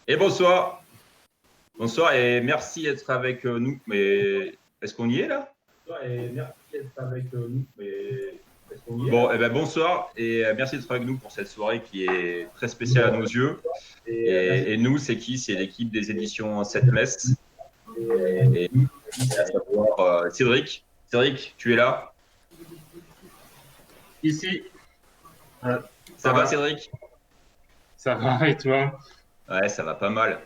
Et bonsoir. Bonsoir et merci d'être avec nous. Mais est-ce qu'on y est là? Bonsoir et merci d'être avec nous. Mais est-ce qu'on y est Bon, là? Bonsoir et merci d'être avec nous pour cette soirée qui est très spéciale à nos yeux. Et nous, c'est qui? C'est l'équipe des éditions 7 Metz. Et à savoir Cédric. Cédric, tu es là? Ici, Ça ça va, va, Cédric? ça va, et toi? Ouais, ça va pas mal.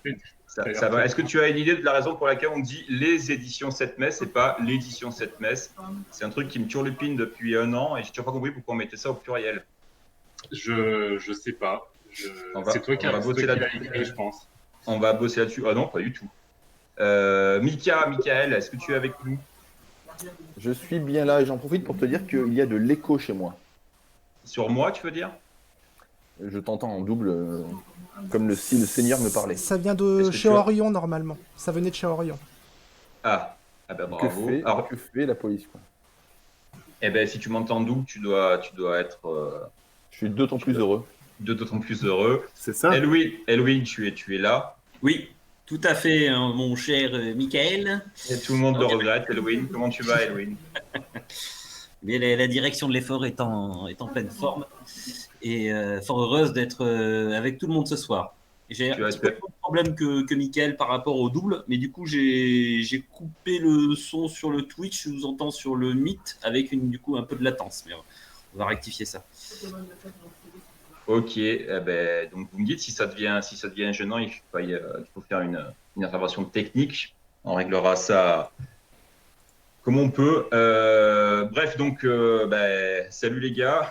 Ça a Ça l'air va. très Est-ce que tu as une idée de la raison pour laquelle on dit les éditions 7 mai, c'est pas l'édition 7 mai? C'est un truc qui me turlupine depuis un an et j'ai toujours pas compris pourquoi on mettait ça au pluriel. Je sais pas. On va C'est toi bosser qui là, l'as écrit, je pense. on va bosser là-dessus. Ah non, pas du tout. Michael, est-ce que tu es avec nous? Je suis bien là et j'en profite pour te dire qu'il y a de l'écho chez moi. Sur moi, tu veux dire? Je t'entends en double, comme si le Seigneur me parlait. Ça vient de Est-ce que chez tu as... Orion normalement. Ça venait de chez Orion. Ah ben bravo. Alors, Que fait la police, quoi? si tu m'entends double, tu dois être Je suis d'autant tu plus dois- heureux. d'autant plus heureux. C'est ça? Elwin, tu es là. Oui, tout à fait, hein, mon cher Michael. Et tout le monde le Alors, regrette. Elwin, comment tu vas, Elwin? mais la direction de l'effort est en pleine forme et fort heureuse d'être avec tout le monde ce soir. J'ai un Tu as petit peu de problème que Michael par rapport au double, mais du coup j'ai coupé le son sur le Twitch, je vous entends sur le Meet avec du coup un peu de latence, mais on va rectifier ça. Ok, donc vous me dites si ça devient gênant, il faut faire une intervention technique. On réglera ça comme on peut. Bref, donc salut les gars.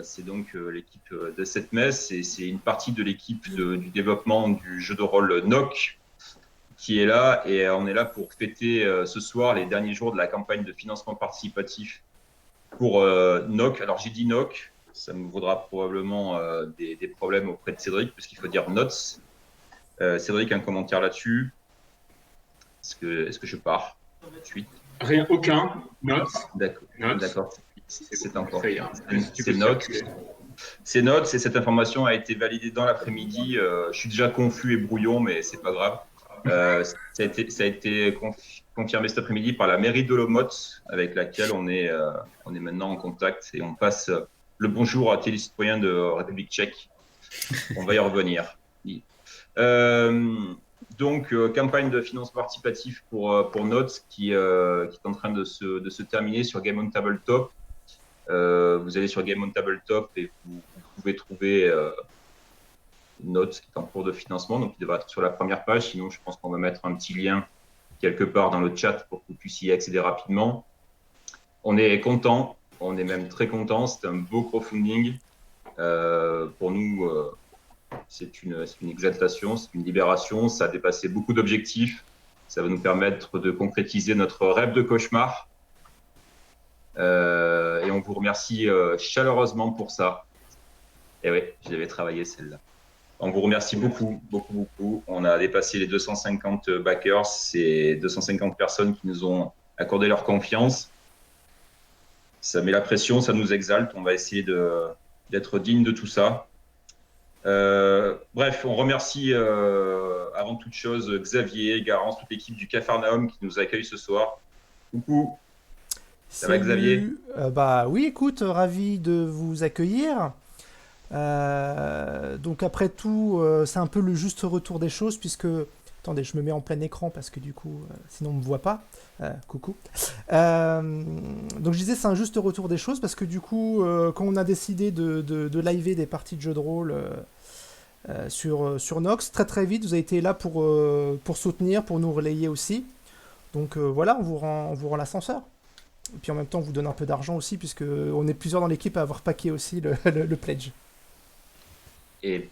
C'est donc l'équipe de cette messe et c'est une partie de l'équipe du développement du jeu de rôle NOC qui est là et on est là pour fêter ce soir les derniers jours de la campagne de financement participatif pour NOC. Alors j'ai dit NOC. Ça me vaudra probablement des problèmes auprès de Cédric, parce qu'il faut dire notes. Cédric, un commentaire là-dessus? Est-ce que je pars tout de suite? Rien, aucun. Note. D'accord. Note. D'accord. C'est encore. Ça ira. Tu C'est peux notes. circuler. C'est notes et cette information a été validée dans l'après-midi. Je suis déjà confus et brouillon, mais c'est pas grave. Ça a été confirmé cet après-midi par la mairie de Lomot, avec laquelle on est maintenant en contact et on passe le bonjour à tous les citoyens de République tchèque. On va y revenir. Campagne de financement participatif pour Notes qui est en train de se terminer sur Game on Tabletop. Vous allez sur Game on Tabletop et vous pouvez trouver Notes qui est en cours de financement, donc il devrait être sur la première page. Sinon, je pense qu'on va mettre un petit lien quelque part dans le chat pour que vous puissiez y accéder rapidement. On est content, on est même très content. C'est un beau crowdfunding. Pour nous, c'est une exaltation, c'est une libération. Ça a dépassé beaucoup d'objectifs. Ça va nous permettre de concrétiser notre rêve de cauchemar. Et on vous remercie chaleureusement pour ça. Et oui, je l'avais travaillé celle-là. On vous remercie beaucoup, beaucoup, beaucoup. On a dépassé les 250 backers. C'est 250 personnes qui nous ont accordé leur confiance. Ça met la pression, ça nous exalte. On va essayer d'être digne de tout ça. Bref, on remercie avant toute chose Xavier, Garance, toute l'équipe du Capharnaüm qui nous accueille ce soir. Coucou. Ça va, Xavier? Bah oui, écoute, ravi de vous accueillir. Donc après tout, c'est un peu le juste retour des choses puisque... Attendez, je me mets en plein écran parce que du coup, sinon on me voit pas. Coucou. Donc je disais, c'est un juste retour des choses parce que du coup, quand on a décidé de liver des parties de jeux de rôle sur Nox, très très vite, vous avez été là pour soutenir, pour nous relayer aussi. Donc voilà, on vous rend l'ascenseur. Et puis en même temps, on vous donne un peu d'argent aussi puisque on est plusieurs dans l'équipe à avoir packé aussi le pledge. Et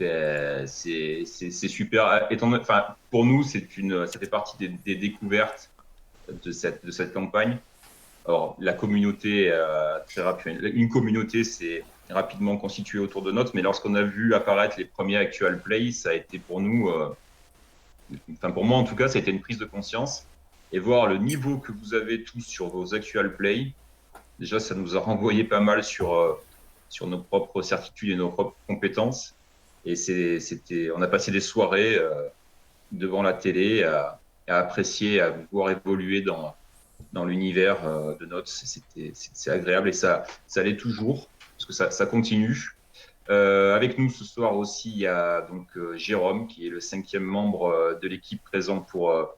c'est super. Pour nous, ça fait partie des découvertes de cette campagne. Alors, la communauté, très rapide, une communauté s'est rapidement constituée autour de Notes, mais lorsqu'on a vu apparaître les premiers actual play, ça a été pour nous, pour moi en tout cas, ça a été une prise de conscience. Et voir le niveau que vous avez tous sur vos actual play, déjà, ça nous a renvoyé pas mal sur nos propres certitudes et nos propres compétences. Et on a passé des soirées devant la télé à apprécier, à voir évoluer dans l'univers de Notes. C'est agréable et ça l'est toujours, parce que ça continue. Avec nous ce soir aussi, il y a donc Jérôme, qui est le 5e membre de l'équipe présent pour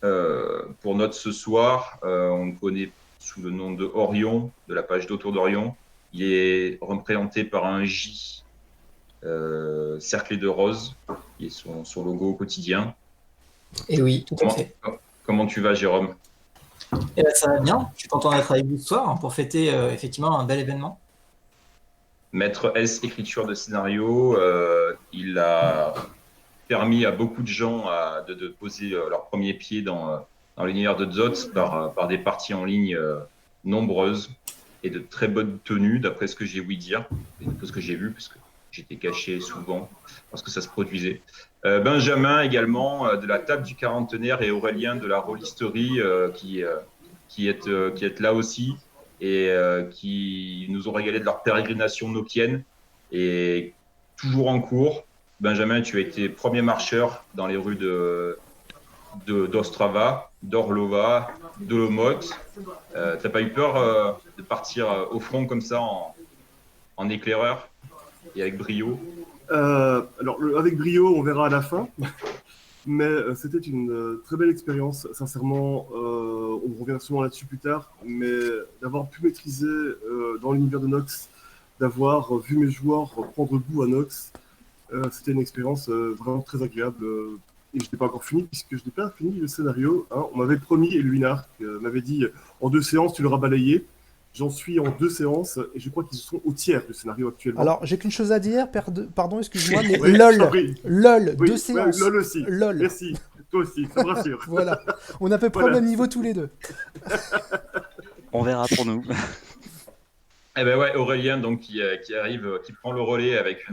Notes ce soir. On le connaît sous le nom de Orion, de la page d'Autour d'Orion. Il est représenté par un J cerclé de rose, qui est son logo au quotidien. Et oui, tout à fait. Comment tu vas, Jérôme? Eh ben, ça va bien. Je suis content d'être avec vous ce soir pour fêter effectivement un bel événement. Maître S, écriture de scénario, il a permis à beaucoup de gens de poser leur premier pied dans l'univers de Dzot par des parties en ligne nombreuses et de très bonnes tenues, d'après ce que j'ai ouï dire, et d'après ce que j'ai vu, parce que j'étais caché souvent, parce que ça se produisait. Benjamin également, de la table du quarantenaire, et Aurélien de la Rollisterie, qui est là aussi, et qui nous ont régalé de leur pérégrination nokienne, et toujours en cours. Benjamin, tu as été premier marcheur dans les rues d'Ostrava, d'Orlova, de Lomot. T'as pas eu peur de partir au front comme ça en éclaireur et avec brio? Alors, avec brio, on verra à la fin. Mais c'était une très belle expérience. Sincèrement, on revient souvent là-dessus plus tard. Mais d'avoir pu maîtriser dans l'univers de Nox, d'avoir vu mes joueurs prendre goût à Nox, c'était une expérience vraiment très agréable. Et je n'ai pas encore fini, puisque je n'ai pas fini le scénario. Hein. On m'avait promis, et Luinark m'avait dit, en 2 séances, tu l'auras balayé. J'en suis en 2 séances, et je crois qu'ils sont au tiers du scénario actuellement. Alors, j'ai qu'une chose à dire, pardon, excuse-moi, mais Oui, LOL, oui, 2 séances. LOL aussi. LOL. Merci, toi aussi, ça me rassure. Voilà, on a à peu près Voilà. le même niveau tous les deux. On verra pour nous. Eh ben ouais, Aurélien, donc, qui arrive, qui prend le relais avec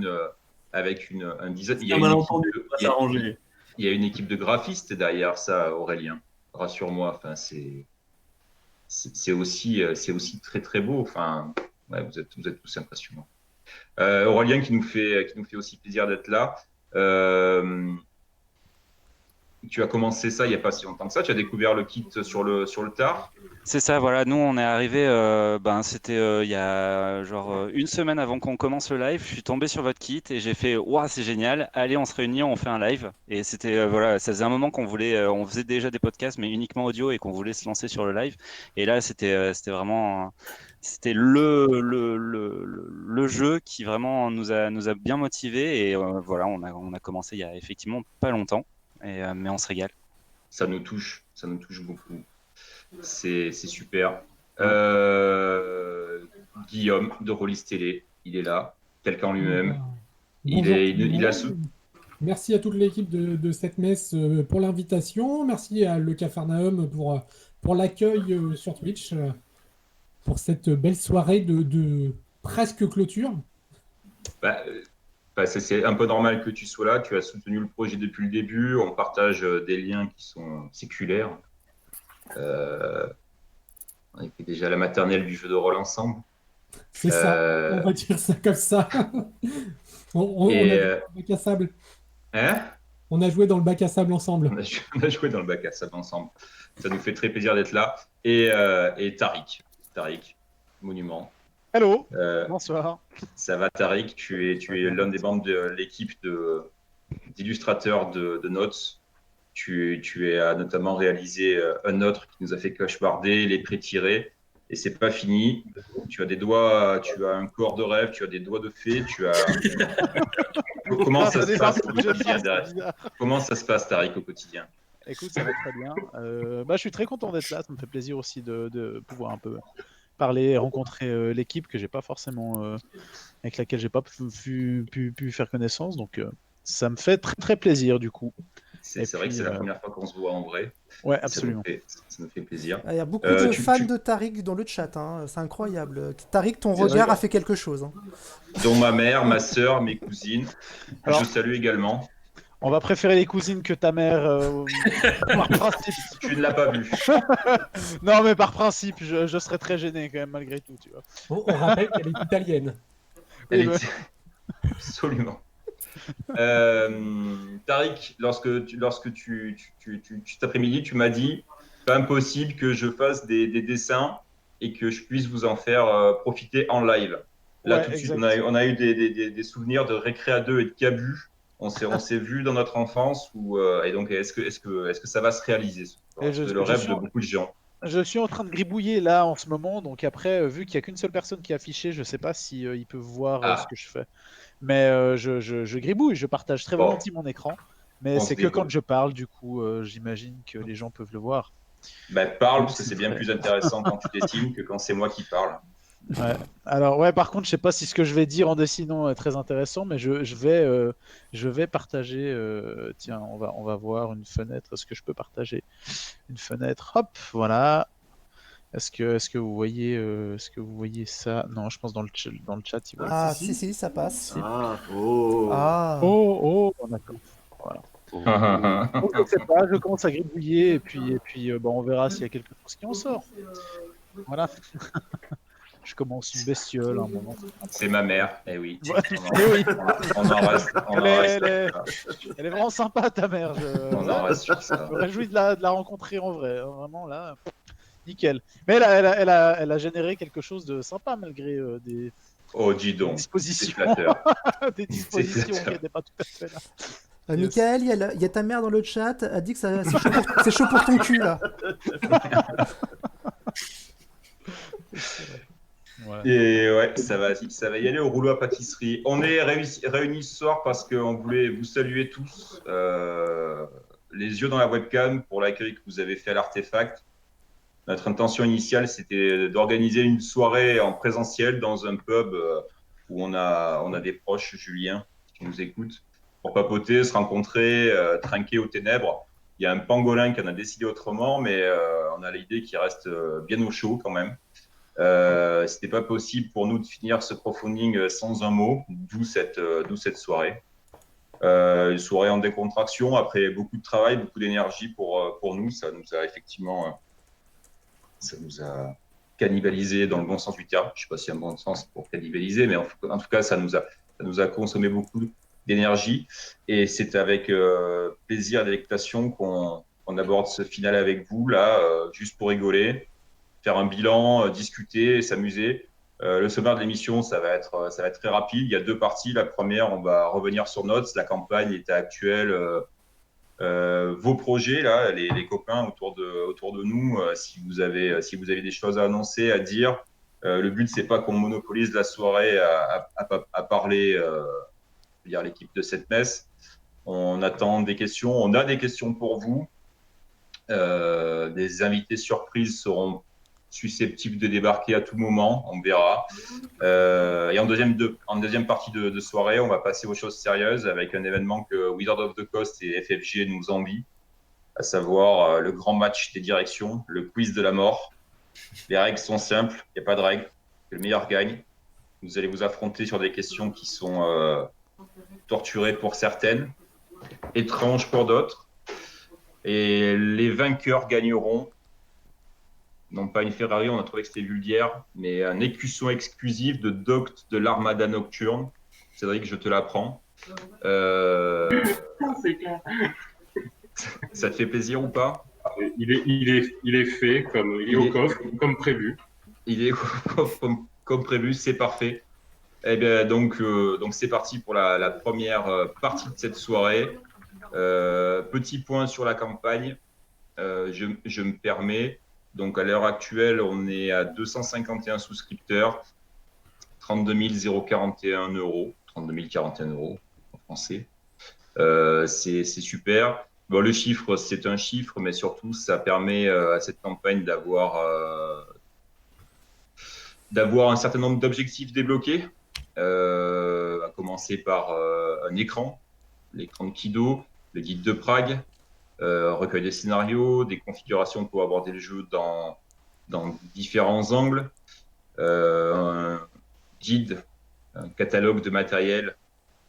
un design. Il y a un malentendu, on va s'arranger. Il y a une équipe de graphistes derrière ça, Aurélien. Rassure-moi, enfin, c'est aussi très très beau. Enfin, ouais, vous êtes tous impressionnants. Aurélien qui nous fait aussi plaisir d'être là. Tu as commencé ça il n'y a pas si longtemps que ça. Tu as découvert le kit sur le tard. C'est ça, voilà. Nous, on est arrivé. C'était il y a genre 1 semaine avant qu'on commence le live. Je suis tombé sur votre kit et j'ai fait waouh, c'est génial. Allez, on se réunit, on fait un live. Et c'était voilà, ça faisait un moment qu'on voulait. On faisait déjà des podcasts, mais uniquement audio, et qu'on voulait se lancer sur le live. Et là, c'était vraiment. C'était le jeu qui vraiment nous a bien motivés. Et voilà, on a commencé il y a effectivement pas longtemps. Mais on se régale. Ça nous touche beaucoup. C'est super. Guillaume de Rollis Télé, il est là, quelqu'un lui-même. Il a Merci à toute l'équipe de cette messe pour l'invitation. Merci à Le Capharnaüm pour l'accueil sur Twitch, pour cette belle soirée de presque clôture. C'est un peu normal que tu sois là. Tu as soutenu le projet depuis le début. On partage des liens qui sont séculaires. On était déjà à la maternelle du jeu de rôle ensemble. C'est ça, on va dire ça comme ça. On a joué dans le bac à sable. Hein? On a joué dans le bac à sable ensemble. On a joué dans le bac à sable ensemble. Ça nous fait très plaisir d'être là. Et Tariq, monument. Hello, bonsoir. Ça va, Tariq? Tu es l'un des membres de l'équipe d'illustrateurs de Notes. Tu as notamment réalisé un autre qui nous a fait cauchemarder, les pré-tirés. Et c'est pas fini. Tu as des doigts, tu as un corps de rêve, tu as des doigts de fée, tu as. Comment ça se passe au quotidien derrière? Comment ça se passe, Tariq, au quotidien? Écoute, ça va très bien. Je suis très content d'être là. Ça me fait plaisir aussi de pouvoir un peu parler, rencontrer l'équipe que j'ai pas forcément, avec laquelle j'ai pas pu faire connaissance. Donc, ça me fait très très plaisir du coup. C'est vrai que c'est la première fois qu'on se voit en vrai. Ouais, absolument. Ça me fait plaisir. Il y a beaucoup de fans de Tariq dans le chat, hein. C'est incroyable. Tariq, ton regard a fait quelque chose. Hein. Dont ma mère, ma sœur, mes cousines. Alors, je salue également. On va préférer les cousines que ta mère, par principe. Tu ne l'as pas vu. Non, mais par principe, je serais très gêné quand même malgré tout, tu vois. On rappelle qu'elle est italienne. Elle est... Absolument. Tariq, cet après-midi, tu m'as dit, pas impossible que je fasse des dessins et que je puisse vous en faire profiter en live. Là, Ouais, tout de suite, exact. on a eu des souvenirs de Récréa 2 et de Cabu. On s'est vu dans notre enfance et donc est-ce que ça va se réaliser ce soir? Et C'est le rêve de beaucoup de gens. je suis en train de gribouiller là en ce moment, donc après, vu qu'il n'y a qu'une seule personne qui est affichée, je sais pas si ils peuvent voir ce Ah, que je fais. Mais je gribouille, je partage très bon, volontiers mon écran, mais on se c'est que quand débrouille. je parle, du coup, j'imagine que les gens peuvent le voir. Ben, parle, Donc parce que c'est c'est bien très... plus intéressant quand tu dessines que quand c'est moi qui parle. Ouais. Alors ouais, par contre, je sais pas si ce que je vais dire en dessinant est très intéressant, mais je vais partager. Tiens, on va voir une fenêtre. Est-ce que je peux partager une fenêtre? Hop, voilà. Est-ce que vous voyez ça? Non, je pense dans le chat, ils voient. Ah, Si. si, ça passe. Ah, oh. Ah. Oh, bon, d'accord. Voilà. Donc, je sais pas, je commence à gribouiller et puis bon, on verra s'il y a quelque chose qui en sort. Voilà. Je commence une bestiole à un moment. C'est ma mère, eh oui. Ouais, On eh oui. on en reste, on en reste Elle là. est vraiment sympa, ta mère. On en reste sur ça. Je me réjouis de la rencontrer en vrai. Hein, vraiment, là, nickel. Mais elle a généré quelque chose de sympa malgré des Oh, dis donc, c'est dispositions, flatteur. des dispositions qui flatteur. n'étaient pas tout à fait là. Michael, il y a ta mère dans le chat, a dit que c'est chaud pour ton cul là. Voilà. Et ouais, ça va y aller au rouleau à pâtisserie. On est réunis ce soir parce qu'on voulait vous saluer tous, les yeux dans la webcam, pour l'accueil que vous avez fait à l'Artefact. Notre intention initiale, c'était d'organiser une soirée en présentiel dans un pub où on a des proches, Julien, qui nous écoutent, pour papoter, se rencontrer, trinquer aux ténèbres. Il y a un pangolin qui en a décidé autrement, mais on a l'idée qu'il reste bien au chaud quand même. C'était pas possible pour nous de finir ce crowdfunding sans un mot, d'où cette soirée. Une soirée en décontraction, après beaucoup de travail, beaucoup d'énergie pour nous. Ça nous a cannibalisé dans le bon sens du terme. Je ne sais pas s'il y a un bon sens pour cannibaliser, mais en tout cas, ça nous a consommé beaucoup d'énergie. Et c'est avec plaisir et délectation qu'on aborde ce final avec vous, là, juste pour rigoler, faire un bilan, discuter, s'amuser. Le sommaire de l'émission, ça va être très rapide. Il y a 2 parties. La première, on va revenir sur Notes, la campagne, l'état actuel, vos projets, là, les copains autour de nous, si vous avez des choses à annoncer, à dire. Le but, c'est pas qu'on monopolise la soirée à parler via l'équipe de cette messe. On attend des questions. On a des questions pour vous. Des invités surprises seront susceptibles de débarquer à tout moment, on verra. Et en deuxième partie de soirée, on va passer aux choses sérieuses avec un événement que Wizard of the Coast et FFG nous envient, à savoir le grand match des directions, le quiz de la mort. Les règles sont simples, il n'y a pas de règles, que le meilleur gagne. Vous allez vous affronter sur des questions qui sont torturées pour certaines, étranges pour d'autres. Et les vainqueurs gagneront, non pas une Ferrari, on a trouvé que c'était vulgaire, mais un écusson exclusif de Docte de l'Armada Nocturne. Cédric, je te l'apprends. C'est clair. Ça te fait plaisir ou pas? Il est fait, il est au coffre, comme prévu. Il est comme prévu, c'est parfait. Eh bien, donc c'est parti pour la première partie de cette soirée. Petit point sur la campagne, je me permets. Donc à l'heure actuelle, on est à 251 souscripteurs, 32 041 euros, 32 041 euros en français. C'est super. Bon, le chiffre, c'est un chiffre, mais surtout, ça permet à cette campagne d'avoir un certain nombre d'objectifs débloqués, à commencer par un écran, l'écran de Kido, le guide de Prague, recueil des scénarios, des configurations pour aborder le jeu dans différents angles, un guide, un catalogue de matériel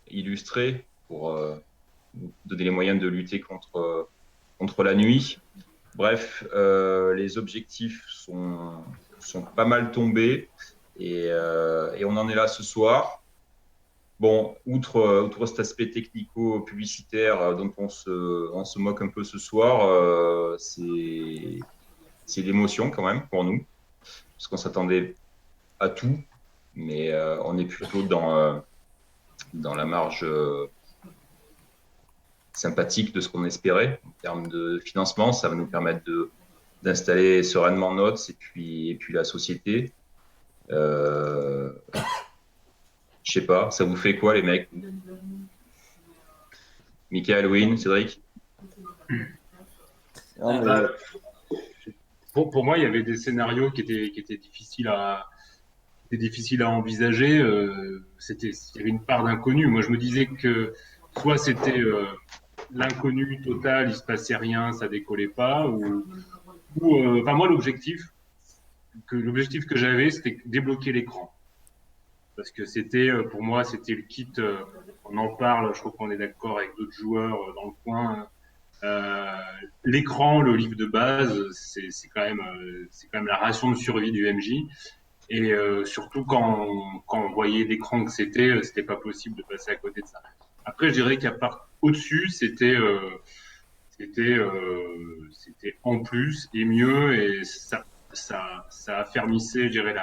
illustré pour vous donner les moyens de lutter contre la nuit. Bref, les objectifs sont pas mal tombés et on en est là ce soir. bon, outre cet aspect technico-publicitaire dont on se moque un peu ce soir, c'est l'émotion quand même pour nous, parce qu'on s'attendait à tout, mais on est plutôt dans la marge sympathique de ce qu'on espérait en termes de financement. Ça va nous permettre d'installer sereinement Notes et puis la société. Je sais pas, ça vous fait quoi les mecs? Michael, Win, Cédric? Pour moi, il y avait des scénarios qui étaient difficiles à envisager. Il y avait une part d'inconnu. Moi, je me disais que soit c'était l'inconnu total, il se passait rien, ça décollait pas, enfin moi l'objectif que j'avais, c'était débloquer l'écran, parce que c'était pour moi c'était le kit. On en parle, je crois qu'on est d'accord avec d'autres joueurs dans le coin. L'écran, le livre de base, c'est quand même la ration de survie du MJ. Et surtout quand on voyait l'écran que c'était pas possible de passer à côté de ça. Après, je dirais qu'à part au-dessus, c'était en plus et mieux, et ça affermissait, je dirais,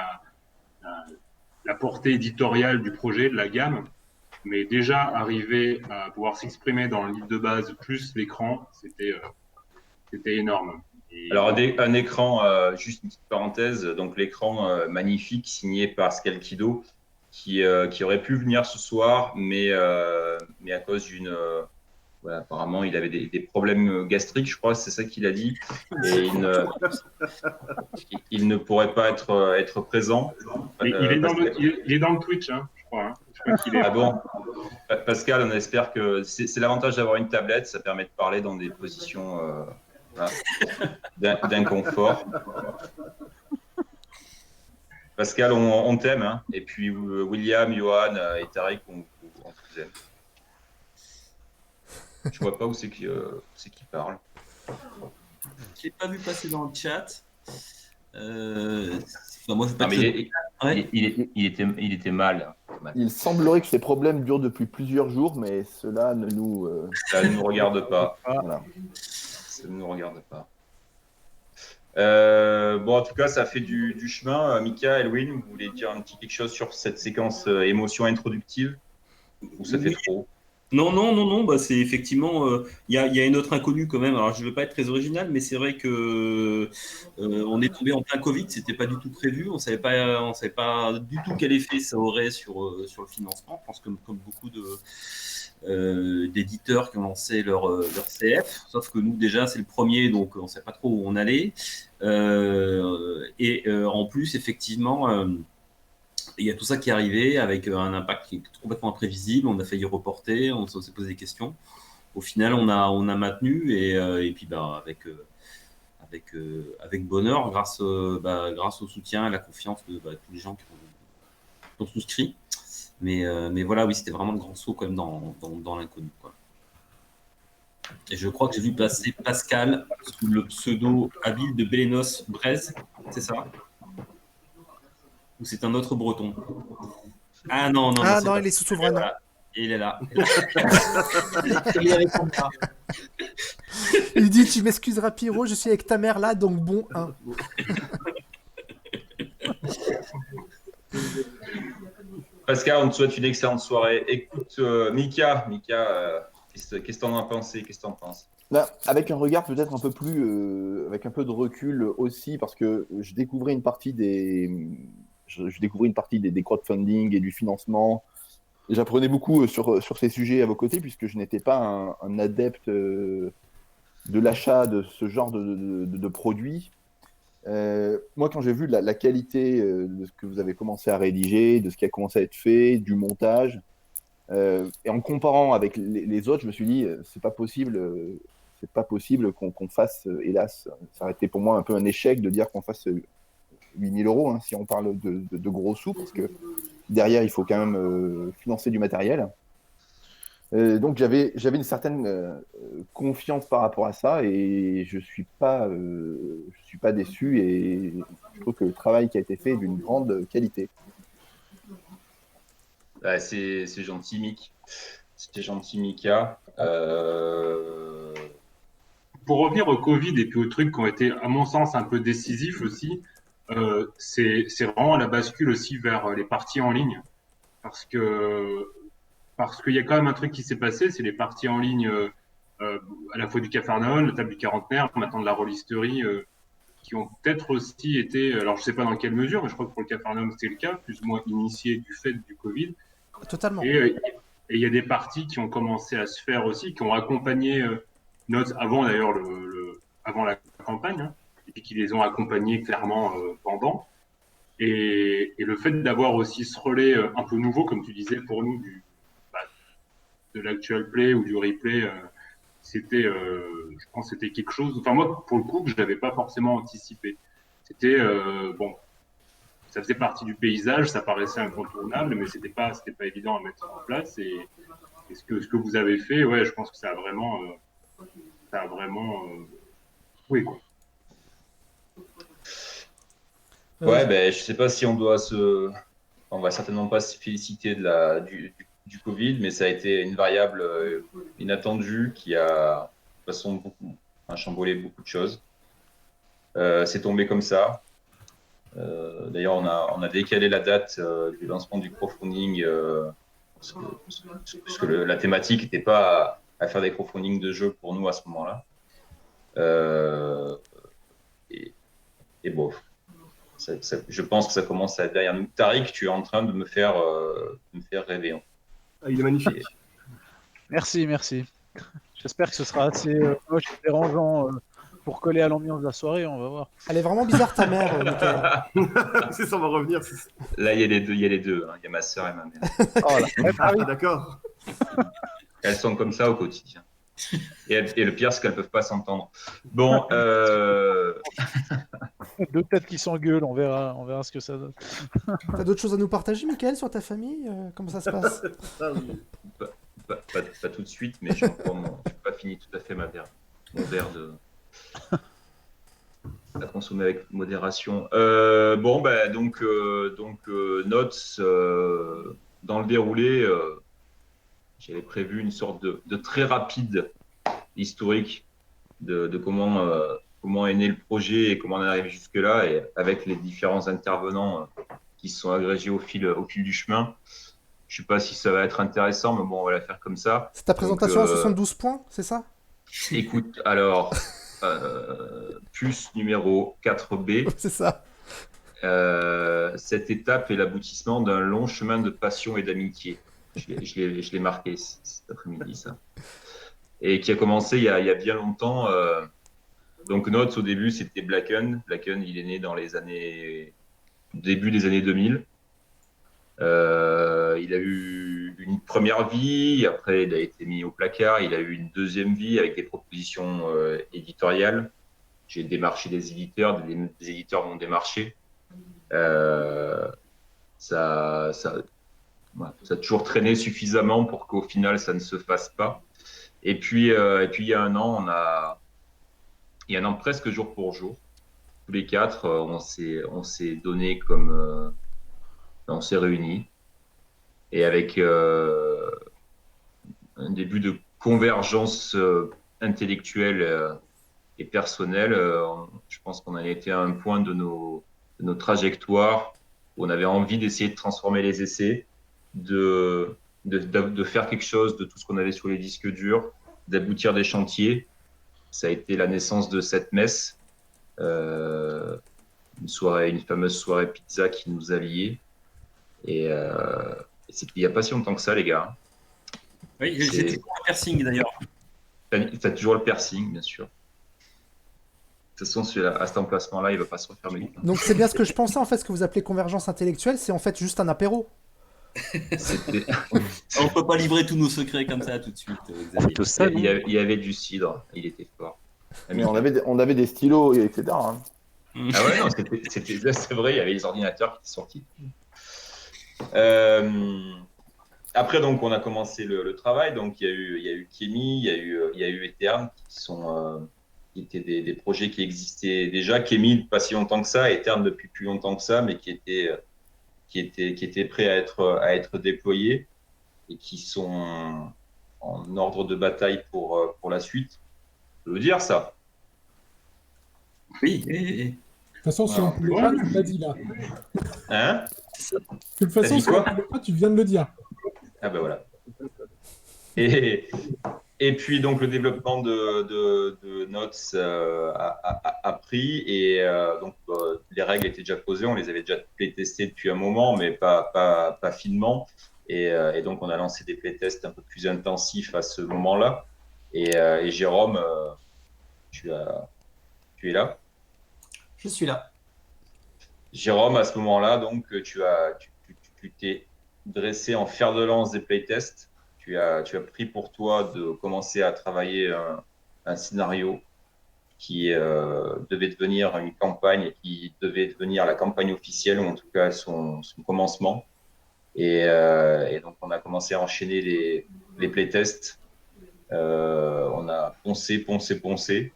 la portée éditoriale du projet, de la gamme. Mais déjà, arriver à pouvoir s'exprimer dans le livre de base plus l'écran, c'était énorme. Alors, un écran, juste une petite parenthèse, donc l'écran magnifique signé par Scalquido qui aurait pu venir ce soir, mais à cause d'une. Voilà, apparemment, il avait des problèmes gastriques, je crois, c'est ça qu'il a dit. Et il ne pourrait pas être présent. Mais il est dans le Twitch, hein, je crois. Hein. Je crois qu'il est... Ah bon? Pascal, on espère que c'est l'avantage d'avoir une tablette, ça permet de parler dans des positions d'inconfort. Pascal, on t'aime, hein. Et puis William, Johan et Tariq, on vous aime. Je vois pas où c'est qui parle. Je l'ai pas vu passer dans le chat. Moi, je il était mal. Il semblerait que ces problèmes durent depuis plusieurs jours, mais cela ne nous... Ça ne nous regarde pas. Voilà. Ça ne nous regarde pas. Bon, en tout cas, ça fait du chemin. Mika, Elwin, vous voulez dire un petit quelque chose sur cette séquence émotion introductive? Ou ça fait trop? Non, bah, c'est effectivement, il y a une autre inconnue quand même. Alors, je ne veux pas être très original, mais c'est vrai que on est tombé en plein Covid, c'était pas du tout prévu. On savait pas du tout quel effet ça aurait sur le financement. Je pense que comme beaucoup d'éditeurs qui ont lancé leur CF, sauf que nous déjà c'est le premier, donc on ne sait pas trop où on allait. En plus, effectivement. Il y a tout ça qui est arrivé avec un impact qui est complètement imprévisible. On a failli reporter, on s'est posé des questions. Au final, on a maintenu et puis avec bonheur, grâce au soutien et à la confiance de tous les gens qui ont souscrit. Mais voilà, oui, c'était vraiment le grand saut quand même dans l'inconnu, quoi. Et je crois que j'ai vu passer Pascal sous le pseudo habile de Bélénos Braise, c'est ça? Ou c'est un autre breton? Ah non, il est sous souverain. Voilà. Il est là. Il dit: tu m'excuseras, Pierrot, je suis avec ta mère là, donc bon. Hein. Pascal, on te souhaite une excellente soirée. Écoute, Mika, qu'est-ce que t'en as pensé? Qu'est-ce que t'en penses? Avec un regard peut-être un peu plus, avec un peu de recul aussi, parce que je découvrais une partie des crowdfunding et du financement. J'apprenais beaucoup sur ces sujets à vos côtés, puisque je n'étais pas un adepte de l'achat de ce genre de produits. Moi, quand j'ai vu la qualité de ce que vous avez commencé à rédiger, de ce qui a commencé à être fait, du montage, et en comparant avec les autres, je me suis dit, c'est pas possible qu'on fasse, hélas, ça aurait été pour moi un peu un échec de dire qu'on fasse 8 000 €, hein, si on parle de gros sous, parce que derrière, il faut quand même financer du matériel. Donc, j'avais une certaine confiance par rapport à ça, et je suis pas déçu, et je trouve que le travail qui a été fait est d'une grande qualité. C'est gentil, Mick. C'était gentil, Mika. Pour revenir au Covid et puis aux trucs qui ont été, à mon sens, un peu décisifs aussi, c'est vraiment la bascule aussi vers les parties en ligne. Parce qu'il y a quand même un truc qui s'est passé, c'est les parties en ligne à la fois du Capharnaüm, la table du quarantenaire, maintenant de la rôlisterie, qui ont peut-être aussi été, alors je sais pas dans quelle mesure, mais je crois que pour le Capharnaüm c'était le cas, plus ou moins initié du fait du Covid. Totalement. Et il y a des parties qui ont commencé à se faire aussi, qui ont accompagné Notes avant d'ailleurs avant la campagne, hein, et puis qui les ont accompagnés clairement pendant. Et le fait d'avoir aussi ce relais un peu nouveau, comme tu disais, pour nous, de l'actual play ou du replay, c'était, je pense, que c'était quelque chose. Enfin, moi, pour le coup, que je n'avais pas forcément anticipé. C'était, bon, ça faisait partie du paysage, ça paraissait incontournable, mais c'était pas évident à mettre en place. Et ce que vous avez fait, ouais, je pense que ça a vraiment, oui, quoi. Ouais, ben, je sais pas si on va certainement pas se féliciter du Covid, mais ça a été une variable inattendue qui a, de toute façon, a chamboulé beaucoup de choses. C'est tombé comme ça. D'ailleurs, on a décalé la date du lancement du crowdfunding parce que la thématique n'était pas à faire des crowdfunding de jeux pour nous à ce moment-là. Et bon, je pense que ça commence à être derrière nous. Tariq, tu es en train de me faire rêver. Hein. Ah, il est magnifique. Merci. J'espère que ce sera assez moche et dérangeant pour coller à l'ambiance de la soirée, on va voir. Elle est vraiment bizarre ta mère, Michael. C'est ça, on va revenir. Là, il y a les deux. Hein. Il y a ma soeur et ma mère. Oh, ah oui, d'accord. Elles sont comme ça au quotidien. Et le pire, c'est qu'elles ne peuvent pas s'entendre. Bon. Deux têtes qui s'engueulent, on verra ce que ça donne. T'as d'autres choses à nous partager, Michael, sur ta famille? Comment ça se passe? Pas tout de suite, mais je n'ai pas fini tout à fait mon verre à consommer avec modération. Bon, ben, donc notes dans le déroulé, j'avais prévu une sorte de très rapide historique de comment est né le projet et comment on est arrivé jusque-là, et avec les différents intervenants qui se sont agrégés au fil du chemin. Je ne sais pas si ça va être intéressant, mais bon, on va la faire comme ça. C'est ta présentation en 72 points, c'est ça? Écoute, alors, plus numéro 4B. C'est ça. Cette étape est l'aboutissement d'un long chemin de passion et d'amitié. Je l'ai marqué cet après-midi, ça. Et qui a commencé il y a bien longtemps. Donc, Notes, au début, c'était Blacken. Blacken, il est né dans début des années 2000. Il a eu une première vie, après il a été mis au placard, il a eu une deuxième vie avec des propositions éditoriales. J'ai démarché des éditeurs, des éditeurs m'ont démarché. Ça a toujours traîné suffisamment pour qu'au final ça ne se fasse pas. Et puis il y a un an, presque jour pour jour, tous les quatre, on s'est donné comme on s'est réunis, et avec un début de convergence intellectuelle et personnelle, je pense qu'on a été à un point de nos trajectoires où on avait envie d'essayer de transformer les essais, de faire quelque chose de tout ce qu'on avait sur les disques durs, d'aboutir des chantiers. Ça a été la naissance de cette messe, une fameuse soirée pizza qui nous a liés. Et c'était il n'y a pas si longtemps que ça, les gars. Oui, j'ai toujours le piercing d'ailleurs. T'as toujours le piercing, bien sûr. De toute façon, à cet emplacement-là, il ne va pas se refermer. Donc c'est bien ce que je pensais, en fait, ce que vous appelez convergence intellectuelle, c'est en fait juste un apéro. On ne peut pas livrer tous nos secrets comme ça tout de suite. Il y avait du cidre, il était fort. Mais on avait des stylos, etc. Hein. Ah ouais, non, c'est vrai, il y avait les ordinateurs qui sont sortis. Après, donc, on a commencé le travail. Donc, il y a eu Kémy, il y a eu Etern, qui étaient des projets qui existaient déjà. Kémy, pas si longtemps que ça, Etern depuis plus longtemps que ça, mais qui étaient qui étaient prêts à être déployés et qui sont en ordre de bataille pour la suite. Je veux dire ça. Oui, De toute façon, si on Voilà. ne peut pas, tu l'as dit là. Hein? De toute façon, dit si on quoi ne peut pas, tu viens de le dire. Ah ben voilà. Et puis donc le développement de Notes a pris et donc les règles étaient déjà posées, on les avait déjà playtestées depuis un moment, mais pas finement. Et donc on a lancé des playtests un peu plus intensifs à ce moment-là. Et Jérôme, tu es là. Je suis là. Jérôme, à ce moment-là, donc tu t'es dressé en fer de lance des playtests. Tu as pris pour toi de commencer à travailler un scénario qui devait devenir une campagne, qui devait devenir la campagne officielle, ou en tout cas son commencement. Et donc, on a commencé à enchaîner les playtests. On a poncé.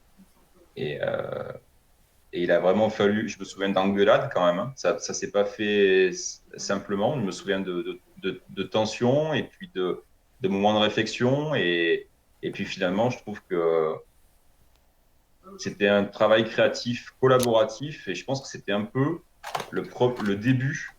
Et il a vraiment fallu, je me souviens d'engueulades quand même, hein. Ça s'est pas fait simplement. Je me souviens de tensions et puis de moments de réflexion. Et puis finalement, je trouve que c'était un travail créatif, collaboratif. Et je pense que c'était un peu le début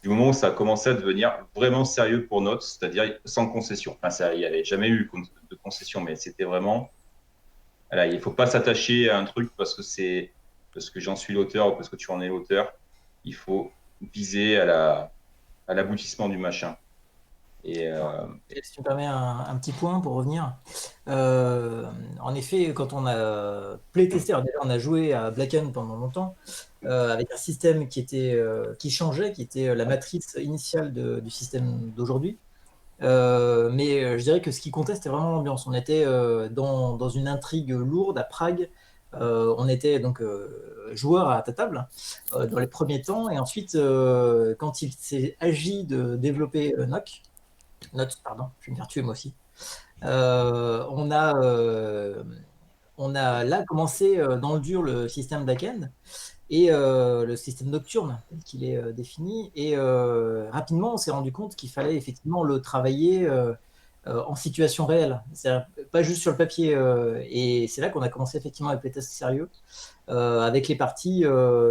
du moment où ça a commencé à devenir vraiment sérieux pour Notes, c'est-à-dire sans concession. Enfin, il n'y avait jamais eu de concession, mais c'était vraiment... Voilà, il ne faut pas s'attacher à un truc parce que j'en suis l'auteur ou parce que tu en es l'auteur. Il faut viser à l'aboutissement du machin. Et Si tu me permets un petit point pour revenir. En effet, quand on a playtesté, alors déjà on a joué à Blacken pendant longtemps, avec un système qui changeait, qui était la matrice initiale du système d'aujourd'hui. Mais je dirais que ce qui comptait, c'était vraiment l'ambiance. On était dans une intrigue lourde à Prague. On était donc joueurs à ta table dans les premiers temps. Et ensuite, quand il s'est agi de développer Notes, pardon, je vais me faire tuer moi aussi. On a là commencé dans le dur le système back-end et le système nocturne tel qu'il est défini. Et rapidement, on s'est rendu compte qu'il fallait effectivement le travailler en situation réelle, c'est-à-dire pas juste sur le papier. Et c'est là qu'on a commencé effectivement avec les tests sérieux, avec les parties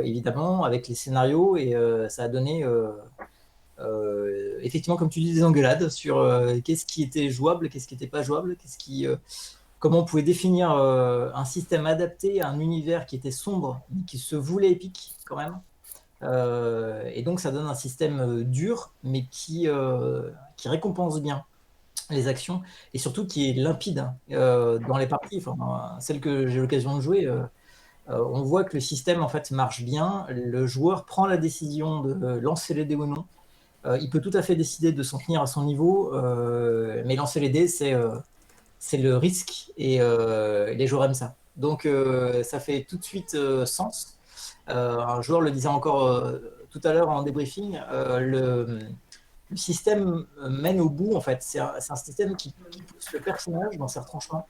évidemment, avec les scénarios, et ça a donné effectivement, comme tu dis, des engueulades sur qu'est-ce qui était jouable, qu'est-ce qui n'était pas jouable, comment on pouvait définir un système adapté à un univers qui était sombre, mais qui se voulait épique quand même. Et donc ça donne un système dur, mais qui récompense bien les actions, et surtout qui est limpide dans les parties. Enfin, celles que j'ai l'occasion de jouer, on voit que le système en fait marche bien. Le joueur prend la décision de lancer les dés ou non. Il peut tout à fait décider de s'en tenir à son niveau, mais lancer les dés, c'est le risque, et les joueurs aiment ça. Donc ça fait tout de suite sens. Un joueur le disait encore tout à l'heure en débriefing, le système mène au bout, en fait. C'est un système qui pousse le personnage dans ses retranchements.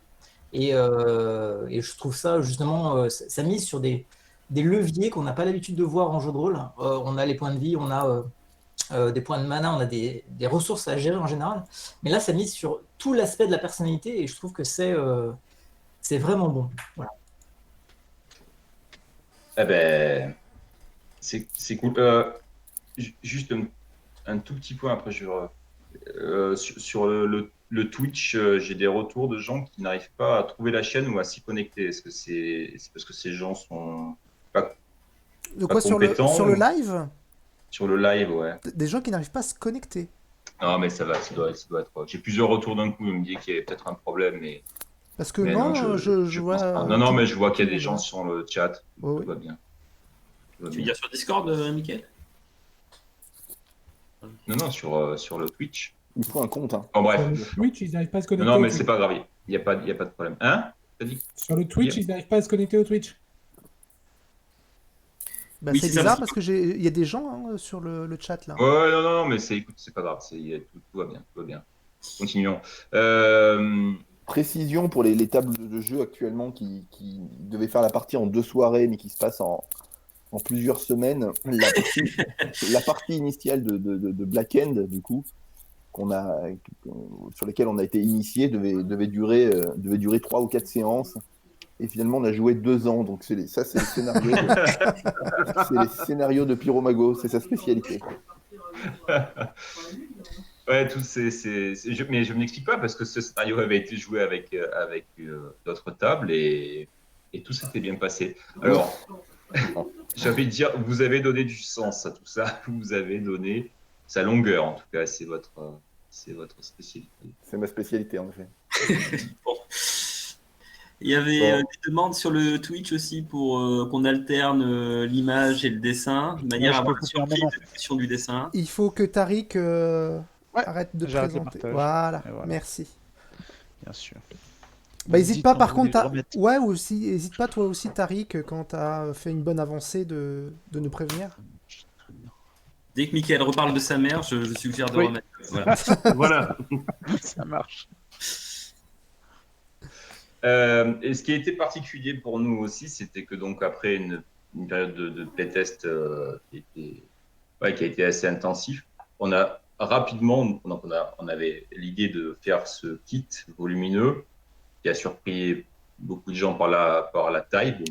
Et je trouve ça, justement, ça mise sur des leviers qu'on n'a pas l'habitude de voir en jeu de rôle. On a les points de vie, on a des points de mana, on a des ressources à gérer en général. Mais là, ça mise sur tout l'aspect de la personnalité, et je trouve que c'est vraiment bon. Voilà. eh ben, c'est cool. Juste un tout petit point après, sur le Twitch, j'ai des retours de gens qui n'arrivent pas à trouver la chaîne ou à s'y connecter. Est-ce que c'est parce que ces gens sont pas De quoi, sur compétents le live? Sur le live, ouais. Des gens qui n'arrivent pas à se connecter. Non, mais ça doit être. J'ai plusieurs retours d'un coup. On me dit qu'il y a peut-être un problème, mais Parce que mais non, non, je pense vois. pas. Non, mais je vois qu'il y a des gens sur le chat. Ouais, Tout va bien. Tout va Tu veux bien. dire sur Discord, Mickaël? Non, sur le Twitch. Il faut un compte. Hein. Oh, bref. Sur le Twitch, ils n'arrivent pas à se connecter Non, au mais Twitch. c'est pas grave. Il n'y a pas de problème. Hein? T'as dit? Sur le Twitch, ils n'arrivent pas à se connecter au Twitch. Bah, Oui, c'est c'est ça, bizarre parce parce que il y a des gens sur le chat là. Ouais, non, mais écoute, c'est pas grave. Tout va bien. Tout va bien. Continuons. Précision pour les tables de jeu actuellement qui devaient faire la partie en 2 soirées mais qui se passent en en plusieurs semaines la partie initiale de Black End, du coup, sur lesquelles on a été initié, devait durer 3 ou 4 séances. Et finalement, on a joué 2 ans. Donc, c'est les scénarios de Pyromago. C'est sa spécialité. Ouais, mais je ne m'explique pas parce que ce scénario avait été joué avec d'autres tables et tout s'était bien passé. Alors, j'ai envie de dire, vous avez donné du sens à tout ça. Vous avez donné sa longueur, en tout cas. C'est votre spécialité. C'est ma spécialité, en effet. Bon. Il y avait des demandes sur le Twitch aussi pour qu'on alterne l'image et le dessin, de manière à avoir une surprise de l'évolution du dessin. Il faut que Tariq arrête de j'arrête le présenter. partage. Voilà, Et voilà. merci. Bien sûr. Bah, hésite pas, Dites par quand vous contre, voulez le remettre. ouais, aussi, hésite pas toi aussi, Tariq, quand tu as fait une bonne avancée de nous prévenir. Dès que Mickaël reparle de sa mère, je suggère de Oui. remettre. Voilà. Voilà. Ça marche. Et ce qui a été particulier pour nous aussi, c'était que donc après une période de playtest qui a été assez intensif, on a rapidement, donc on avait l'idée de faire ce kit volumineux qui a surpris beaucoup de gens par la taille.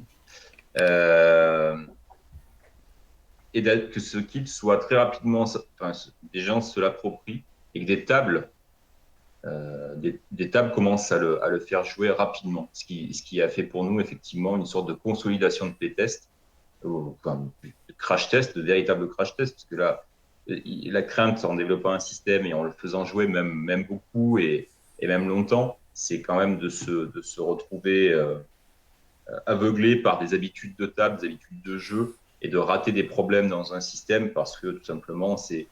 Et que ce kit soit très rapidement, des gens se l'approprient et que des tables commencent à le faire jouer rapidement, ce qui a fait pour nous effectivement une sorte de consolidation de playtest, enfin, de crash test, de véritable crash test, parce que là, la crainte en développant un système et en le faisant jouer même beaucoup et même longtemps, c'est quand même de se retrouver aveuglé par des habitudes de table, des habitudes de jeu, et de rater des problèmes dans un système parce que tout simplement ces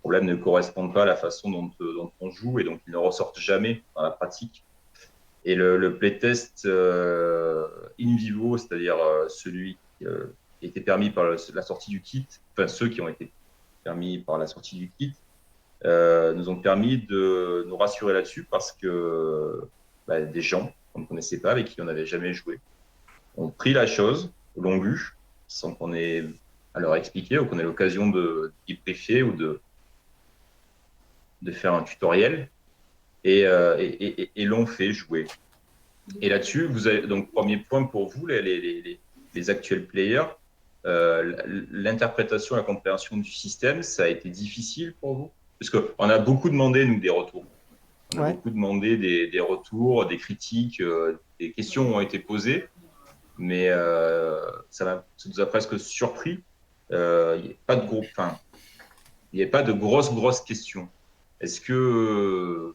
problèmes ne correspondent pas à la façon dont on joue et donc ils ne ressortent jamais dans la pratique. Et le playtest in vivo, c'est-à-dire celui qui était permis par la sortie du kit, enfin ceux qui ont été permis par la sortie du kit, nous ont permis de nous rassurer là-dessus parce que des gens qu'on ne connaissait pas, avec qui on n'avait jamais joué, ont pris la chose, l'ont lu, sans qu'on ait à leur expliquer ou qu'on ait l'occasion de débriefer ou de faire un tutoriel et l'ont fait jouer. Et là-dessus, vous avez donc premier point pour vous, les actuels players, l'interprétation, la compréhension du système, ça a été difficile pour vous? Parce qu'on a beaucoup demandé, nous, des retours. On a beaucoup demandé des retours, des critiques, des questions ont été posées, mais ça nous a presque surpris. Il n'y a pas de grosses questions. Est-ce que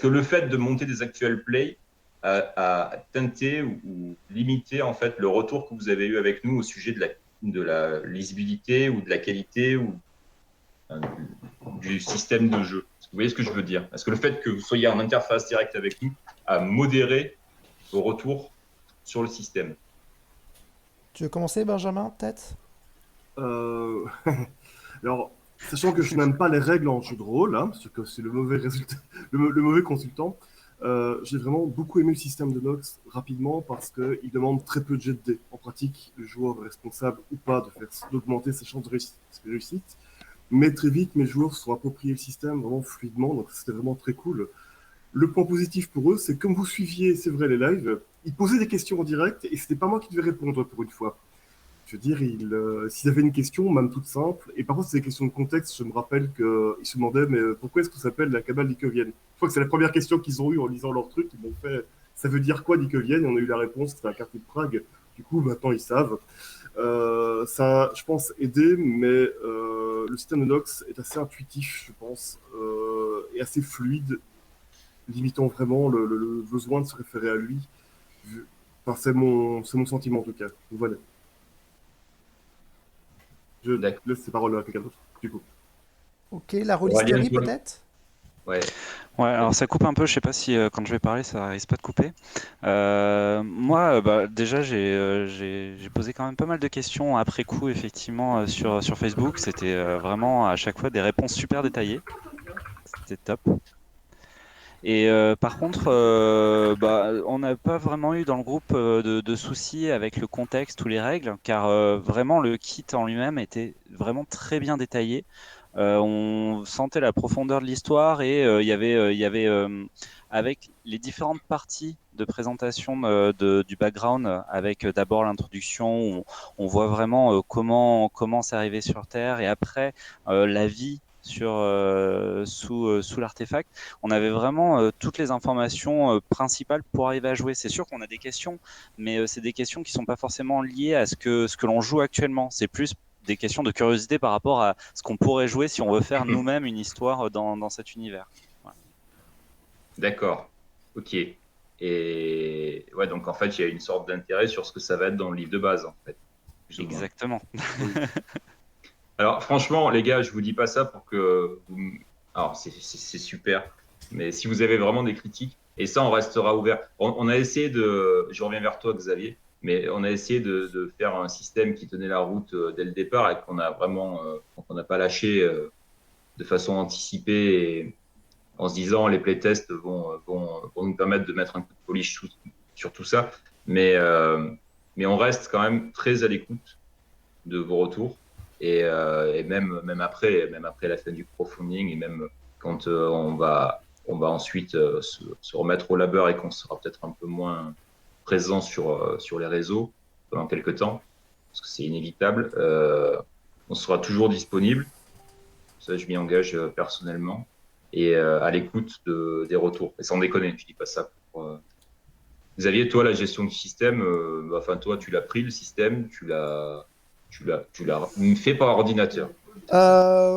le fait de monter des actual plays a teinté ou limité en fait le retour que vous avez eu avec nous au sujet de la lisibilité ou de la qualité ou du système de jeu? Vous voyez ce que je veux dire? Est-ce que le fait que vous soyez en interface directe avec nous a modéré vos retours sur le système? Tu veux commencer, Benjamin, peut-être? Alors, sachant que je n'aime pas les règles en jeu de rôle, hein, parce que c'est le mauvais résultat, le mauvais consultant, j'ai vraiment beaucoup aimé le système de Nox rapidement parce qu'il demande très peu de jet de dés. En pratique, le joueur est responsable ou pas d'augmenter ses chances de réussite. Mais très vite, mes joueurs se sont appropriés le système vraiment fluidement, donc c'était vraiment très cool. Le point positif pour eux, c'est comme vous suiviez, c'est vrai, les lives, ils posaient des questions en direct et c'était pas moi qui devais répondre pour une fois. Je veux dire, s'ils avaient une question, même toute simple, et parfois c'est des questions de contexte, je me rappelle qu'ils se demandaient mais pourquoi est-ce que ça s'appelle la cabale d'Ikovienne? Je crois que c'est la première question qu'ils ont eue en lisant leur truc, ils m'ont fait ça veut dire quoi d'Ikovienne? Et on a eu la réponse, c'était un quartier de Prague, du coup maintenant ils savent. Ça a, je pense, aidé, mais le système de Nox est assez intuitif, je pense, et assez fluide, limitant vraiment le besoin de se référer à lui. Enfin, c'est mon sentiment en tout cas. Voilà. Je laisse ces paroles à quelqu'un d'autre, du coup. Ok, la rôlisterie peut-être? Ouais. Ouais, alors ça coupe un peu, je sais pas si quand je vais parler ça risque pas de couper. Moi, déjà j'ai posé quand même pas mal de questions après coup effectivement sur Facebook. C'était vraiment à chaque fois des réponses super détaillées. C'était top. Et par contre, on n'a pas vraiment eu dans le groupe de soucis avec le contexte ou les règles, car vraiment le kit en lui-même était vraiment très bien détaillé. On sentait la profondeur de l'histoire et il y avait avec les différentes parties de présentation du background, avec d'abord l'introduction où on voit vraiment comment c'est arrivé sur Terre et après la vie sous l'artefact. On avait vraiment toutes les informations principales pour arriver à jouer. C'est sûr qu'on a des questions, mais c'est des questions qui sont pas forcément liées à ce que l'on joue actuellement. C'est plus des questions de curiosité par rapport à ce qu'on pourrait jouer si on veut faire nous-mêmes une histoire dans cet univers. Voilà. D'accord. Ok. Et ouais, donc en fait, il y a une sorte d'intérêt sur ce que ça va être dans le livre de base, en fait. Plus ou moins. Exactement. Alors, franchement, les gars, je vous dis pas ça pour que Alors, c'est super, mais si vous avez vraiment des critiques, et ça, on restera ouvert. On a essayé de. Je reviens vers toi, Xavier, mais on a essayé de faire un système qui tenait la route dès le départ et qu'on a vraiment. Qu'on n'a pas lâché de façon anticipée et en se disant les playtests vont nous permettre de mettre un coup de polish sur tout ça. Mais on reste quand même très à l'écoute de vos retours. Et même après la fin du crowdfunding et même quand on va ensuite se remettre au labeur et qu'on sera peut-être un peu moins présent sur les réseaux pendant quelques temps, parce que c'est inévitable, on sera toujours disponible. Ça, je m'y engage personnellement et à l'écoute des retours. Et sans déconner, je dis pas ça pour. Xavier, toi, la gestion du système, enfin toi, tu l'as pris le système, tu l'as fait par ordinateur.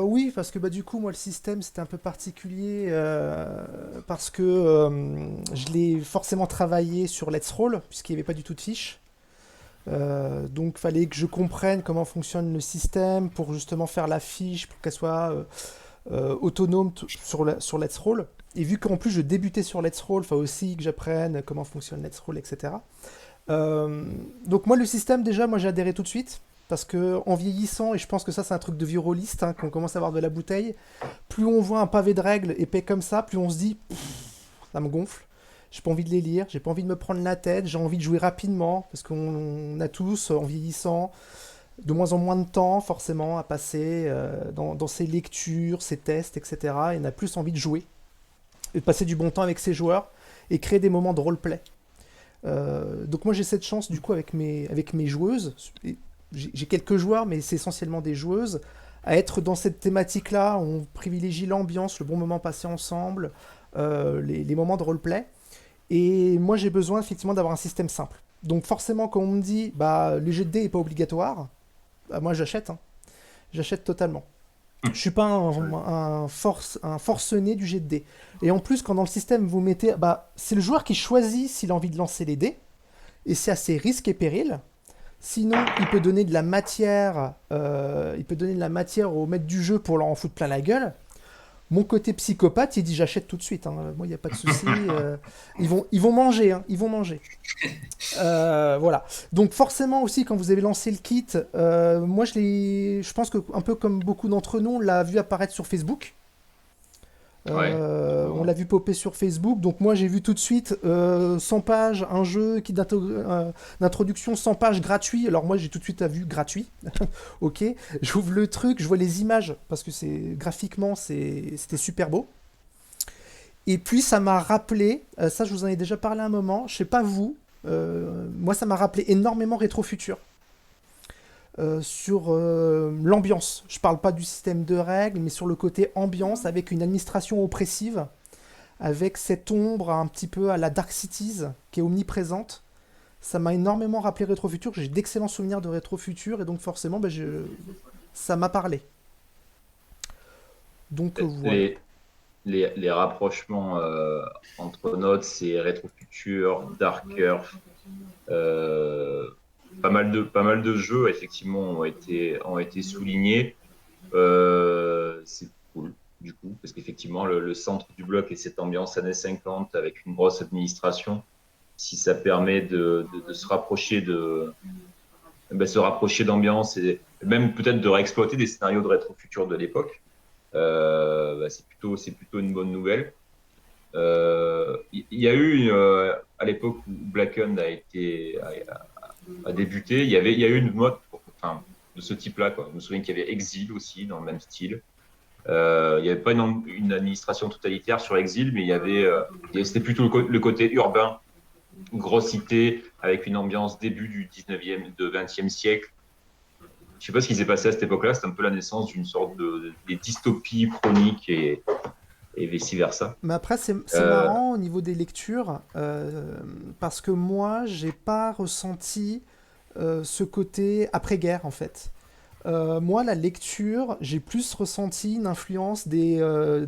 Oui, parce que du coup, moi, le système, c'était un peu particulier parce que je l'ai forcément travaillé sur Let's Roll, puisqu'il n'y avait pas du tout de fiche. Donc, il fallait que je comprenne comment fonctionne le système pour justement faire la fiche, pour qu'elle soit autonome sur Let's Roll. Et vu qu'en plus, je débutais sur Let's Roll, il faut aussi que j'apprenne comment fonctionne Let's Roll, etc. Donc, moi, le système, déjà, moi, j'ai adhéré tout de suite. Parce que en vieillissant, et je pense que ça c'est un truc de vieux rôliste, qu'on commence à avoir de la bouteille, plus on voit un pavé de règles épais comme ça, plus on se dit ça me gonfle, j'ai pas envie de les lire, j'ai pas envie de me prendre la tête, j'ai envie de jouer rapidement, parce qu'on a tous, en vieillissant, de moins en moins de temps forcément à passer dans ces lectures, ces tests, etc. Et on a plus envie de jouer, et de passer du bon temps avec ses joueurs, et créer des moments de roleplay. Donc moi j'ai cette chance du coup avec mes joueuses, j'ai quelques joueurs, mais c'est essentiellement des joueuses, à être dans cette thématique-là. On privilégie l'ambiance, le bon moment passé ensemble, les moments de roleplay. Et moi, j'ai besoin effectivement d'avoir un système simple. Donc forcément, quand on me dit le jet de dés n'est pas obligatoire, moi j'achète. J'achète totalement. Je suis pas un forcené du jet de dés. Et en plus, quand dans le système vous mettez, c'est le joueur qui choisit s'il a envie de lancer les dés, et c'est à ses risques et périls. Sinon, il peut donner de la matière, au maître du jeu pour leur en foutre plein la gueule. Mon côté psychopathe, il dit j'achète tout de suite. Moi, il n'y a pas de souci. Ils vont manger. Ils vont manger. Voilà. Donc forcément aussi, quand vous avez lancé le kit, moi, je pense que un peu comme beaucoup d'entre nous, on l'a vu apparaître sur Facebook. On l'a vu popper sur Facebook, donc moi j'ai vu tout de suite 100 pages, un jeu d'introduction 100 pages gratuit. Alors moi j'ai tout de suite vu gratuit. Ok, j'ouvre le truc, je vois les images parce que graphiquement c'était super beau. Et puis ça m'a rappelé, ça je vous en ai déjà parlé un moment, je sais pas vous, moi ça m'a rappelé énormément Rétro-Futur. Sur l'ambiance. Je parle pas du système de règles, mais sur le côté ambiance, avec une administration oppressive, avec cette ombre un petit peu à la Dark Cities, qui est omniprésente. Ça m'a énormément rappelé Rétro-Futur. J'ai d'excellents souvenirs de Rétro-Futur, et donc forcément, ça m'a parlé. Donc voilà. Les rapprochements entre Notes et Rétro-Futur, Dark Earth, pas mal de jeux effectivement ont été soulignés. C'est cool du coup parce qu'effectivement le centre du bloc est cette ambiance années 50 avec une grosse administration. Si ça permet de se rapprocher d'ambiance et même peut-être de réexploiter des scénarios de Rétro-Futur de l'époque, c'est plutôt une bonne nouvelle. Il y a eu, à l'époque où Black Hand a débuté, il y a eu une mode enfin, de ce type-là, quoi. Je me souviens qu'il y avait Exil aussi, dans le même style. Il n'y avait pas une administration totalitaire sur Exil, mais c'était plutôt le côté urbain, grosse cité, avec une ambiance début du 19e, de 20e siècle. Je sais pas ce qui s'est passé à cette époque-là, c'était un peu la naissance d'une sorte des dystopies chroniques et vice-versa. Mais après, c'est marrant au niveau des lectures, parce que moi, j'ai pas ressenti ce côté après-guerre, en fait. Moi, la lecture, j'ai plus ressenti une influence des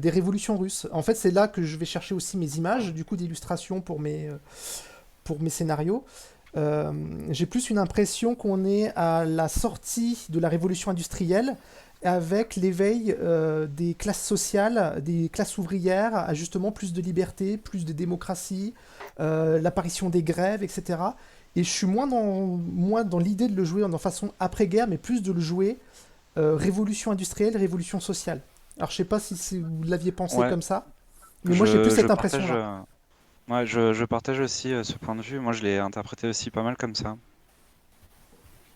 révolutions russes. En fait, c'est là que je vais chercher aussi mes images, du coup, d'illustration pour mes scénarios. J'ai plus une impression qu'on est à la sortie de la révolution industrielle, avec l'éveil des classes sociales, des classes ouvrières, à justement plus de liberté, plus de démocratie, l'apparition des grèves, etc. Et je suis moins dans l'idée de le jouer en façon après-guerre, mais plus de le jouer révolution industrielle, révolution sociale. Alors je sais pas si vous l'aviez pensé comme ça, mais moi j'ai plus cette impression-là. Ouais, je partage aussi ce point de vue. Moi, je l'ai interprété aussi pas mal comme ça.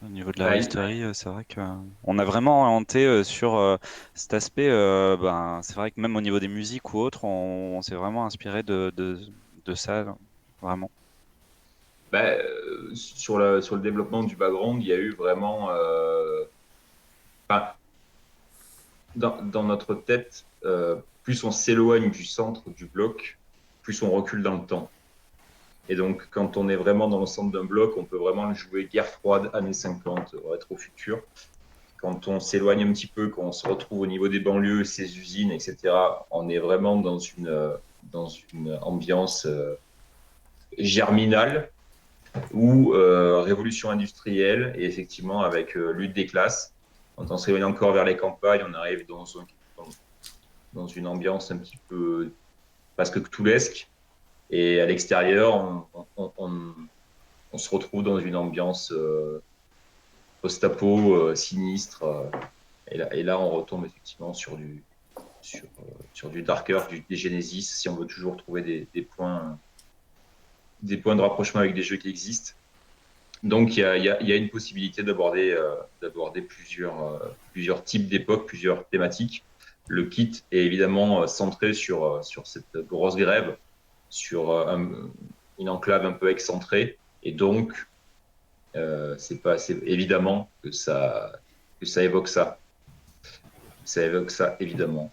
Au niveau de la history, c'est vrai qu'on a vraiment orienté sur cet aspect. C'est vrai que même au niveau des musiques ou autres, on s'est vraiment inspiré de ça, vraiment. Sur le développement du background, il y a eu vraiment. Dans notre tête, plus on s'éloigne du centre du bloc, plus on recule dans le temps. Et donc, quand on est vraiment dans le centre d'un bloc, on peut vraiment le jouer guerre froide, années 50, rétro-futur. Quand on s'éloigne un petit peu, quand on se retrouve au niveau des banlieues, ces usines, etc., on est vraiment dans une ambiance germinale ou révolution industrielle, et effectivement avec lutte des classes. Quand on s'éloigne encore vers les campagnes, on arrive dans une ambiance un petit peu presque cthulesque. Et à l'extérieur, on se retrouve dans une ambiance post-apo, sinistre. Et là, on retombe effectivement sur du darker, des Genesis, si on veut toujours trouver des points de rapprochement avec des jeux qui existent. Donc, il y a une possibilité d'aborder plusieurs types d'époques, plusieurs thématiques. Le kit est évidemment centré sur cette grosse grève, sur une enclave un peu excentrée, et donc c'est évidemment que ça évoque ça. Ça évoque ça, évidemment.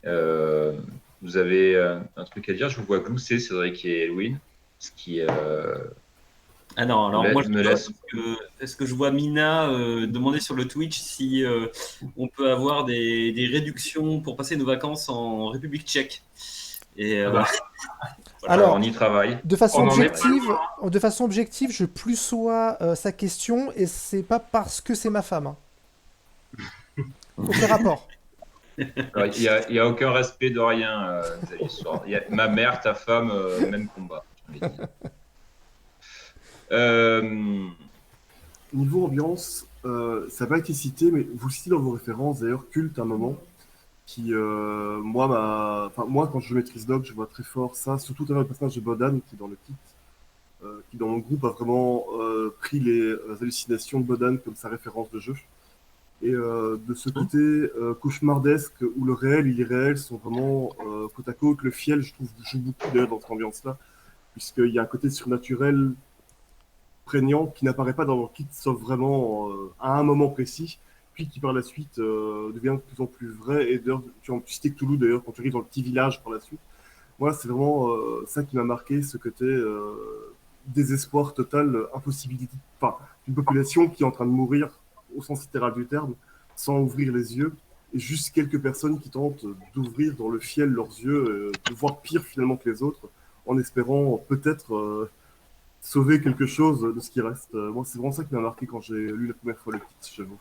Vous avez un truc à dire? Je vous vois glousser, Cédric et Elwin, ce qui alors moi, est-ce que je vois Mina demander sur le Twitch si on peut avoir des réductions pour passer nos vacances en République tchèque. Et voilà. Alors, on y travaille. De façon objective, je plus sois sa question, et c'est pas parce que c'est ma femme. Aucun rapport. Il n'y a aucun respect de rien, ma mère, ta femme, même combat. Niveau ambiance, ça n'a pas été cité, mais vous le citez dans vos références, d'ailleurs, Culte à un moment, qui, moi, quand je maîtrise Dog, je vois très fort ça, surtout à le personnage de Bodan, qui est dans le kit, qui dans mon groupe a vraiment pris les hallucinations de Bodan comme sa référence de jeu. Et de ce côté cauchemardesque, où le réel et l'irréel sont vraiment côte à côte, le fiel, je trouve, joue beaucoup d'ailleurs dans cette ambiance-là, puisqu'il y a un côté surnaturel prégnant qui n'apparaît pas dans le kit, sauf vraiment à un moment précis, puis qui par la suite devient de plus en plus vrai. Et d'ailleurs, tu citais Cthulhu d'ailleurs, quand tu arrives dans le petit village par la suite. Moi, c'est vraiment ça qui m'a marqué, ce côté désespoir total, impossibilité, une population qui est en train de mourir au sens littéral du terme, sans ouvrir les yeux, et juste quelques personnes qui tentent d'ouvrir dans le fiel leurs yeux, de voir pire finalement que les autres, en espérant peut-être sauver quelque chose de ce qui reste. Moi, c'est vraiment ça qui m'a marqué quand j'ai lu la première fois le kit chez vous.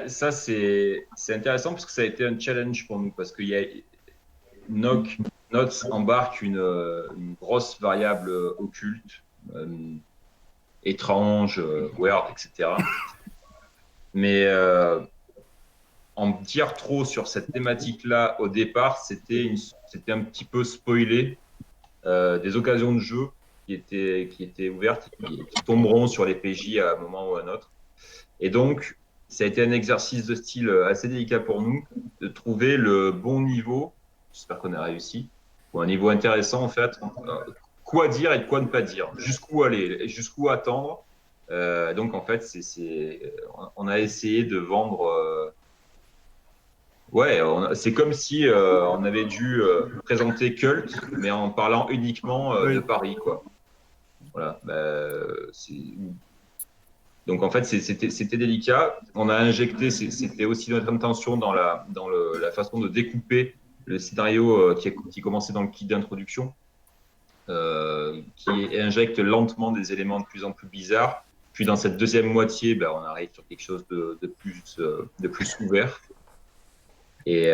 Ça, c'est intéressant parce que ça a été un challenge pour nous, parce qu'il y a Notes embarque une grosse variable occulte, étrange, weird, etc. Mais en dire trop sur cette thématique-là au départ, c'était un petit peu spoiler des occasions de jeu qui étaient ouvertes et qui tomberont sur les PJ à un moment ou à un autre. Et donc, ça a été un exercice de style assez délicat pour nous de trouver le bon niveau. J'espère qu'on a réussi. Ou un niveau intéressant, en fait. Quoi dire et quoi ne pas dire. Jusqu'où aller, jusqu'où attendre. Donc, en fait, on a essayé de vendre. Ouais, c'est comme si on avait dû présenter Cult, mais en parlant uniquement de Paris, quoi. Voilà. Donc en fait, c'était délicat. On a injecté, c'était aussi notre intention dans la façon de découper le scénario qui commençait dans le kit d'introduction, qui injecte lentement des éléments de plus en plus bizarres. Puis dans cette deuxième moitié, ben, on arrive sur quelque chose de plus ouvert. Et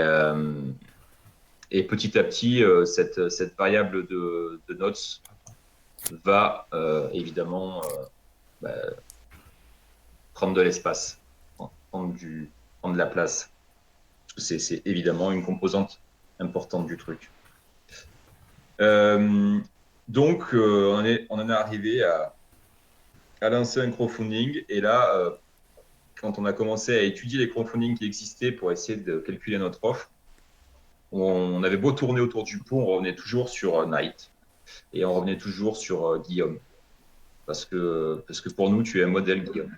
petit à petit, cette variable de notes va évidemment prendre de l'espace, prendre de la place. C'est évidemment une composante importante du truc. Donc, on en est arrivé à lancer un crowdfunding. Et là, quand on a commencé à étudier les crowdfunding qui existaient pour essayer de calculer notre offre, on avait beau tourner autour du pot, on revenait toujours sur Knight et on revenait toujours sur Guillaume. Parce que pour nous, tu es un modèle, Guillaume.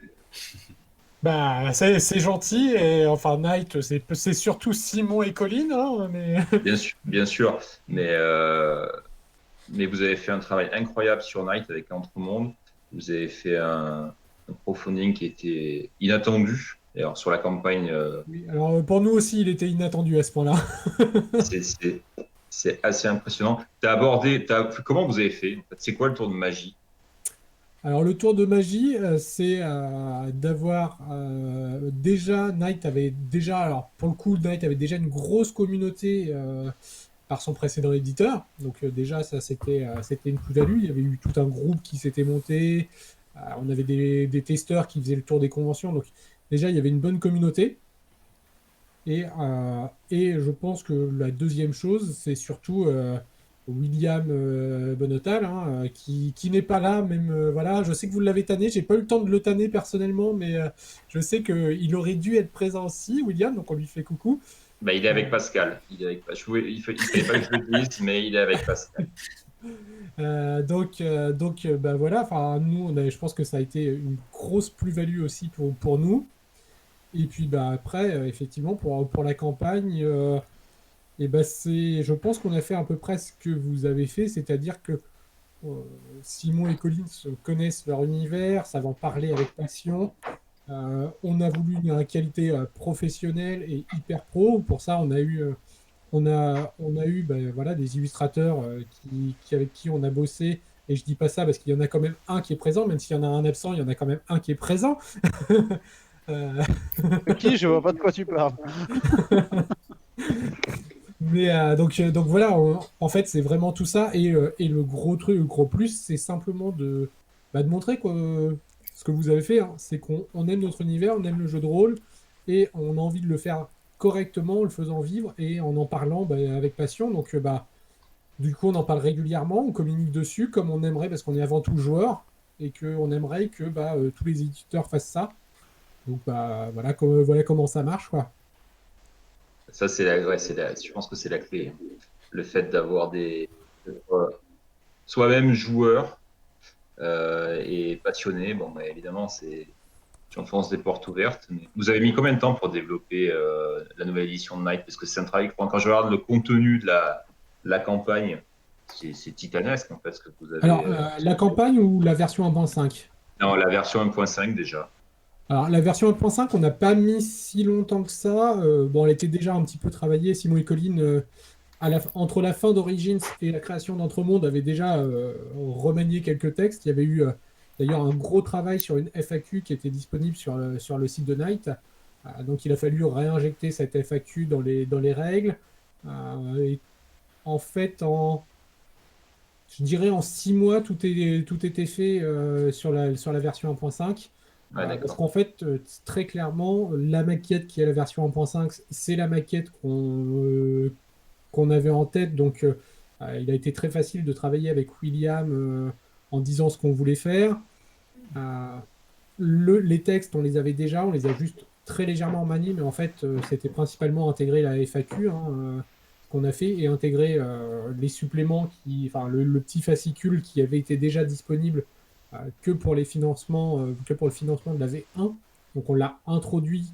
Bah, c'est gentil, et enfin, Knight, c'est surtout Simon et Colline, hein, mais... Bien sûr, mais vous avez fait un travail incroyable sur Knight avec Entremonde. Vous avez fait un crowdfunding qui était inattendu. D'ailleurs, sur la campagne. Oui, alors, pour nous aussi, il était inattendu à ce point-là. C'est assez impressionnant. Comment vous avez fait? En fait, c'est quoi le tour de magie? Alors, le tour de magie, c'est d'avoir déjà, Knight avait déjà, alors pour le coup, Knight avait déjà une grosse communauté par son précédent éditeur. Donc, déjà, ça, c'était une plus-value. Il y avait eu tout un groupe qui s'était monté. On avait des testeurs qui faisaient le tour des conventions. Donc, déjà, il y avait une bonne communauté. Et je pense que la deuxième chose, c'est surtout William Bonotal, hein, qui n'est pas là, même voilà. Je sais que vous l'avez tanné, j'ai pas eu le temps de le tanner personnellement, mais je sais qu'il aurait dû être présent aussi, William, donc on lui fait coucou. Bah, il est avec Pascal. Il fallait pas que je le dise, mais il est avec Pascal. Donc bah voilà, enfin nous, je pense que ça a été une grosse plus-value aussi pour nous. Et puis bah après, effectivement, pour la campagne, et bah je pense qu'on a fait à peu près ce que vous avez fait, c'est-à-dire que Simon et Colline connaissent leur univers, savent en parler avec passion. On a voulu une qualité professionnelle et hyper pro. Pour ça, on a eu bah, voilà, des illustrateurs avec qui on a bossé. Et je dis pas ça parce qu'il y en a quand même un qui est présent, même s'il y en a un absent, il y en a quand même un qui est présent. Qui? Je vois pas de quoi tu parles. Mais donc voilà, en fait, c'est vraiment tout ça. Et le gros truc, le gros plus, c'est simplement de montrer ce que vous avez fait, hein. C'est qu'on aime notre univers, on aime le jeu de rôle, et on a envie de le faire correctement, en le faisant vivre, et en parlant avec passion. Donc, du coup, on en parle régulièrement, on communique dessus, comme on aimerait, parce qu'on est avant tout joueur, et qu'on aimerait que tous les éditeurs fassent ça. Donc, voilà comment ça marche, quoi. Ça, je pense que c'est la clé. Le fait d'avoir soi-même joueur et passionné. Bon, bah, évidemment, tu enfonces des portes ouvertes. Mais vous avez mis combien de temps pour développer la nouvelle édition de Knight? Parce que c'est un travail, quand je regarde le contenu de la campagne, c'est titanesque, en fait, ce que vous avez. Alors, la campagne ou la version 1.5? Non, la version 1.5 déjà. Alors, la version 1.5, on n'a pas mis si longtemps que ça. Bon, elle était déjà un petit peu travaillée. Simon et Colline, entre la fin d'Origins et la création d'Entremonde, avaient déjà remanié quelques textes. Il y avait eu d'ailleurs un gros travail sur une FAQ qui était disponible sur le site de Knight. Donc, il a fallu réinjecter cette FAQ dans les règles. Et en fait, je dirais en 6 mois, tout était fait sur la version 1.5. Ouais, Parce d'accord. qu'en fait, très clairement, la maquette qui est la version 1.5, c'est la maquette qu'on avait en tête. Donc, il a été très facile de travailler avec William en disant ce qu'on voulait faire. Euh, les textes, on les avait déjà, on les a juste très légèrement maniés, mais en fait, c'était principalement intégrer la FAQ qu'on a fait et intégrer les suppléments, enfin, le petit fascicule qui avait été déjà disponible que pour les financements, que pour le financement de la V1. Donc on l'a introduit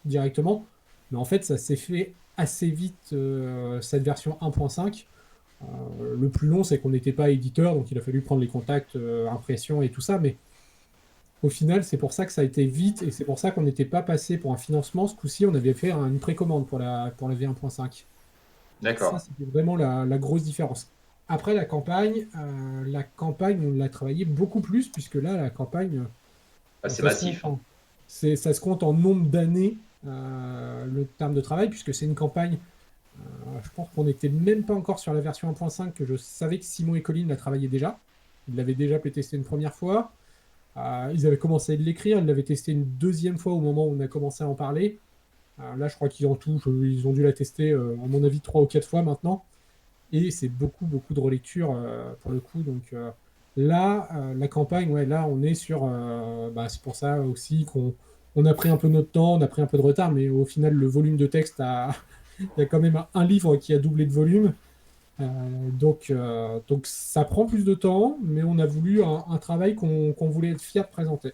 directement, mais en fait, ça s'est fait assez vite cette version 1.5. Le plus long, c'est qu'on n'était pas éditeur, donc il a fallu prendre les contacts, impression et tout ça, mais au final, c'est pour ça que ça a été vite et c'est pour ça qu'on n'était pas passé pour un financement. Ce coup-ci, on avait fait une précommande pour la V1.5. Ça, D'accord. c'était vraiment la grosse différence. Après, la campagne, on l'a travaillé beaucoup plus, puisque là, la campagne, Ah, c'est ça se massif. compte ça se compte en nombre d'années, le terme de travail, puisque c'est une campagne. Je pense qu'on n'était même pas encore sur la version 1.5, que je savais que Simon et Colin la travaillaient déjà. Ils l'avaient déjà testé une première fois. Ils avaient commencé à l'écrire, ils l'avaient testé une deuxième fois au moment où on a commencé à en parler. Là, je crois qu'ils ils ont dû la tester, à mon avis, 3 ou 4 fois maintenant. Et c'est beaucoup, beaucoup de relecture pour le coup. Donc là, la campagne, ouais, là, on est sur. C'est pour ça aussi qu'on a pris un peu notre temps, on a pris un peu de retard, mais au final, le volume de texte il y a quand même un livre qui a doublé de volume. Donc ça prend plus de temps, mais on a voulu un travail qu'on voulait être fier de présenter.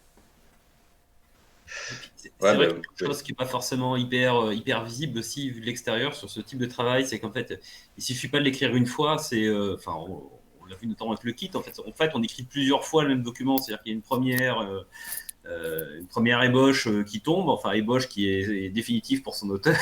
C'est Ouais, vrai bah, que quelque chose qui n'est pas forcément hyper visible aussi vu de l'extérieur sur ce type de travail, c'est qu'en fait, il suffit pas de l'écrire une fois. On l'a vu notamment avec le kit. En fait, on écrit plusieurs fois le même document. C'est-à-dire qu'il y a une première ébauche qui tombe, enfin ébauche qui est définitive pour son auteur.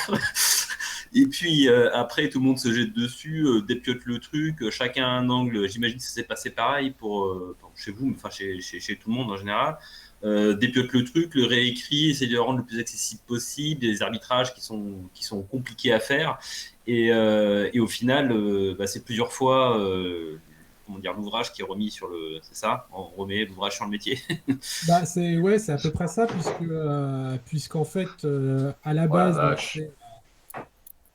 Et puis après, tout le monde se jette dessus, dépiote le truc. Chacun a un angle. J'imagine que ça s'est passé pareil pour chez vous, mais enfin chez tout le monde en général. Dépiote le truc, le réécrit, essaie de le rendre le plus accessible possible, des arbitrages qui sont compliqués à faire. Et au final, c'est plusieurs fois l'ouvrage qui est remis sur le. C'est ça, on remet l'ouvrage sur le métier. C'est à peu près ça, puisqu'en fait, à la Oh la base, donc, vache.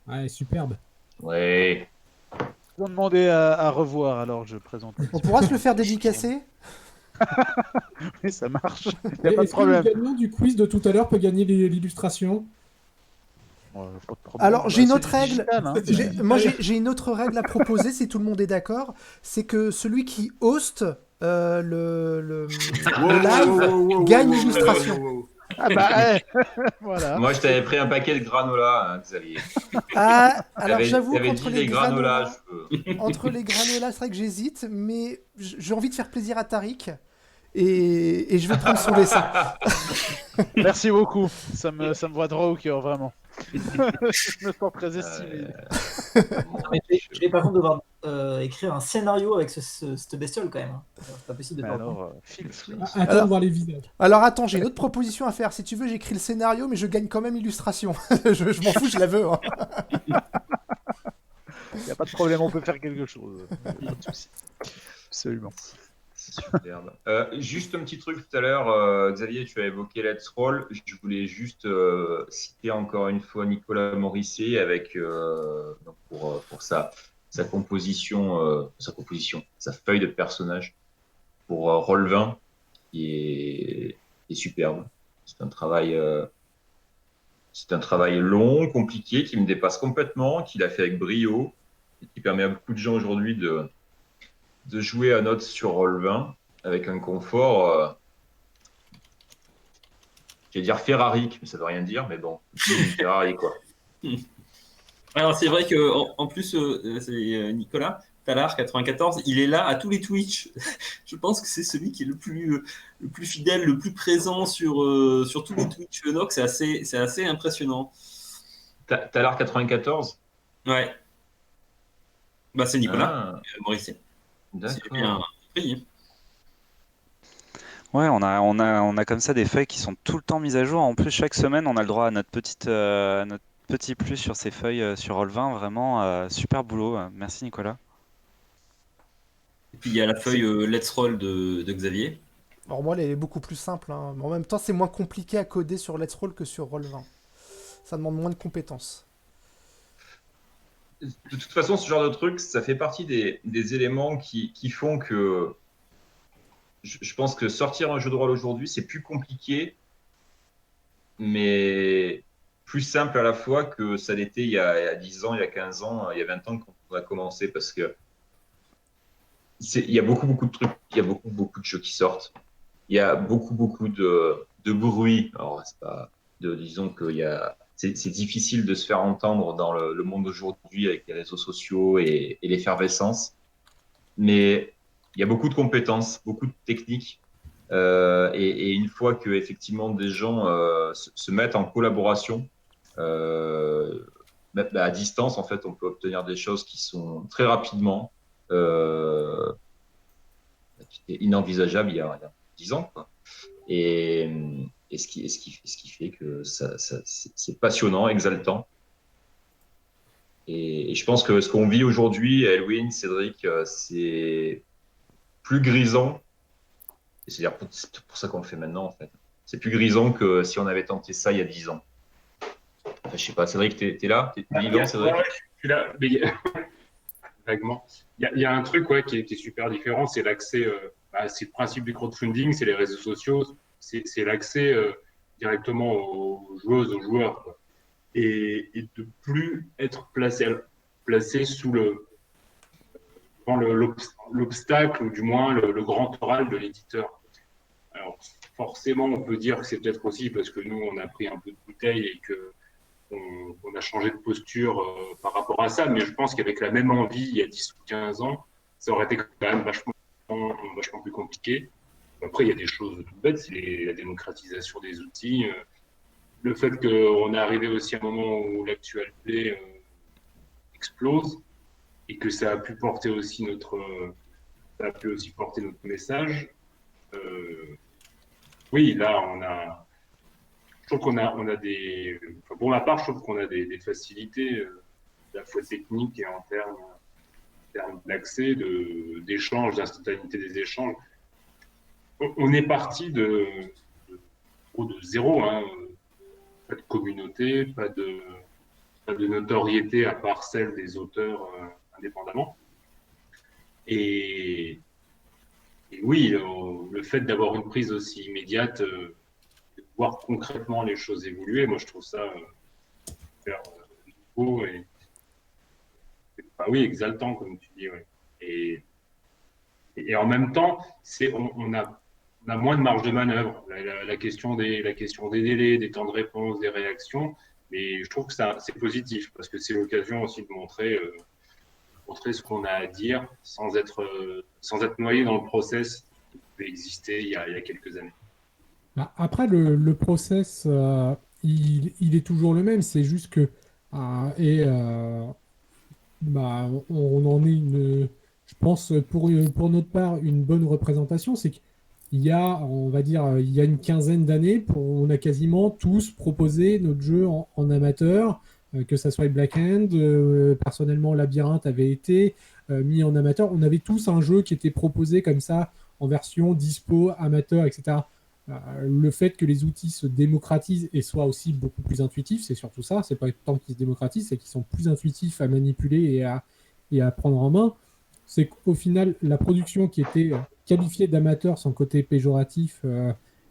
ouais, superbe. Ouais. Ils ont demandé à revoir, alors je présente. On pourra se le faire dédicacer. Oui, ça marche. Il n'y a Et pas de est-ce que le problème. gagnant du quiz de tout à l'heure peut gagner l'illustration? Pas de problème. Alors, j'ai une c'est autre du règle. digital, hein. J'ai une autre règle à proposer si tout le monde est d'accord. C'est que celui qui host le live gagne l'illustration. Ah bah, voilà. Moi, je t'avais pris un paquet de granola, hein, Xavier. Ah, alors T'avais j'avoue dit qu'entre les les granolas, granolas, je peux. entre les granolas, c'est vrai que j'hésite, mais j'ai envie de faire plaisir à Tariq et je vais prendre son dessin. Merci beaucoup. Ça me voit droit au cœur, vraiment. Je me sens très estimé. Je vais par contre devoir écrire un scénario avec cette bestiole quand même. C'est pas possible de Mais faire alors, Phil Sweet. Attends de voir les visages. Alors attends, j'ai une autre proposition à faire. Si tu veux, j'écris le scénario, mais je gagne quand même l'illustration. je m'en fous, je la veux. Hein. Il n'y a pas de problème, on peut faire quelque chose. Pas de souci. Absolument. C'est superbe. Juste un petit truc tout à l'heure, Xavier, tu as évoqué Let's Roll. Je voulais juste citer encore une fois Nicolas Morisset avec donc pour sa composition, sa feuille de personnage pour Roll20 qui est superbe. C'est un travail long, compliqué, qui me dépasse complètement, qu'il a fait avec brio et qui permet à beaucoup de gens aujourd'hui de jouer à notes sur Roll20 avec un confort, j'allais dire Ferrari, mais ça veut rien dire, mais bon, Ferrari quoi. Alors c'est vrai que en plus, c'est Nicolas Talar 94, il est là à tous les Twitch. Je pense que c'est celui qui est le plus fidèle, le plus présent sur tous les Twitch Nox. C'est assez impressionnant. Talar 94. Ouais. Bah c'est Nicolas Morisset. C'est bien pris. Ouais, on a comme ça des feuilles qui sont tout le temps mises à jour. En plus, chaque semaine, on a le droit à notre petit plus sur ces feuilles sur Roll20. Vraiment, super boulot. Merci Nicolas. Et puis il y a la feuille Let's Roll de Xavier Alors moi, elle est beaucoup plus simple, hein. Mais en même temps, c'est moins compliqué à coder sur Let's Roll que sur Roll20. Ça demande moins de compétences. De toute façon, ce genre de truc, ça fait partie des éléments qui font que je pense que sortir un jeu de rôle aujourd'hui, c'est plus compliqué, mais plus simple à la fois que ça l'était il y a 10 ans, il y a 15 ans, il y a 20 ans quand on a commencé, parce que il y a beaucoup de trucs, il y a beaucoup de jeux qui sortent. Il y a beaucoup de bruit. Alors, c'est pas disons qu'il y a, c'est difficile de se faire entendre dans le monde d'aujourd'hui avec les réseaux sociaux et l'effervescence. Mais il y a beaucoup de compétences, beaucoup de techniques. Et une fois que effectivement des gens se mettent en collaboration, à distance, en fait, on peut obtenir des choses qui sont très rapidement, qui étaient inenvisageables il y a 10 ans, quoi. Et ce qui fait que c'est passionnant, exaltant. Et je pense que ce qu'on vit aujourd'hui, Elwin, Cédric, c'est plus grisant. Et c'est pour ça qu'on le fait maintenant, en fait. C'est plus grisant que si on avait tenté ça il y a 10 ans. Enfin, je sais pas, Cédric, t'es là? T'es vivant, Cédric? Ouais, je suis là. Mais vaguement. Il y a un truc qui est super différent, c'est l'accès. C'est le principe du crowdfunding, c'est les réseaux sociaux, c'est l'accès directement aux joueuses, aux joueurs, quoi. Et de plus être placé sous l'obstacle, ou du moins le grand oral de l'éditeur. Alors, forcément, on peut dire que c'est peut-être aussi parce que nous, on a pris un peu de bouteille et que on a changé de posture par rapport à ça, mais je pense qu'avec la même envie, il y a 10 ou 15 ans, ça aurait été quand même vachement plus compliqué. Après, il y a des choses toutes bêtes, c'est la démocratisation des outils, le fait qu'on est arrivé aussi à un moment où l'actualité explose et que ça a pu porter aussi porter notre message. Oui, là, je trouve qu'on a des. Enfin, pour ma part, je trouve qu'on a des facilités, à la fois techniques et en termes d'accès, d'échange, d'instantanéité des échanges. On est parti de zéro, hein. Pas de communauté, pas de notoriété à part celle des auteurs indépendamment. Et oui, le fait d'avoir une prise aussi immédiate, de voir concrètement les choses évoluer, moi je trouve ça super beau et oui, exaltant, comme tu dis. Ouais. Et en même temps, on a moins de marge de manœuvre. La question des délais, des temps de réponse, des réactions, mais je trouve que c'est positif parce que c'est l'occasion aussi de montrer ce qu'on a à dire sans être noyé dans le process qui pouvait exister il y a quelques années. Après, le process, il est toujours le même. C'est juste que, on en est je pense, pour notre part, une bonne représentation. C'est qu'il y a, on va dire, il y a une quinzaine d'années, on a quasiment tous proposé notre jeu en amateur, que ça soit Black Hand, personnellement, Labyrinthe avait été mis en amateur. On avait tous un jeu qui était proposé comme ça, en version dispo, amateur, etc. Le fait que les outils se démocratisent et soient aussi beaucoup plus intuitifs, c'est surtout ça. C'est pas tant qu'ils se démocratisent, c'est qu'ils sont plus intuitifs à manipuler et à prendre en main. C'est qu'au final, la production qui était qualifiée d'amateur sans côté péjoratif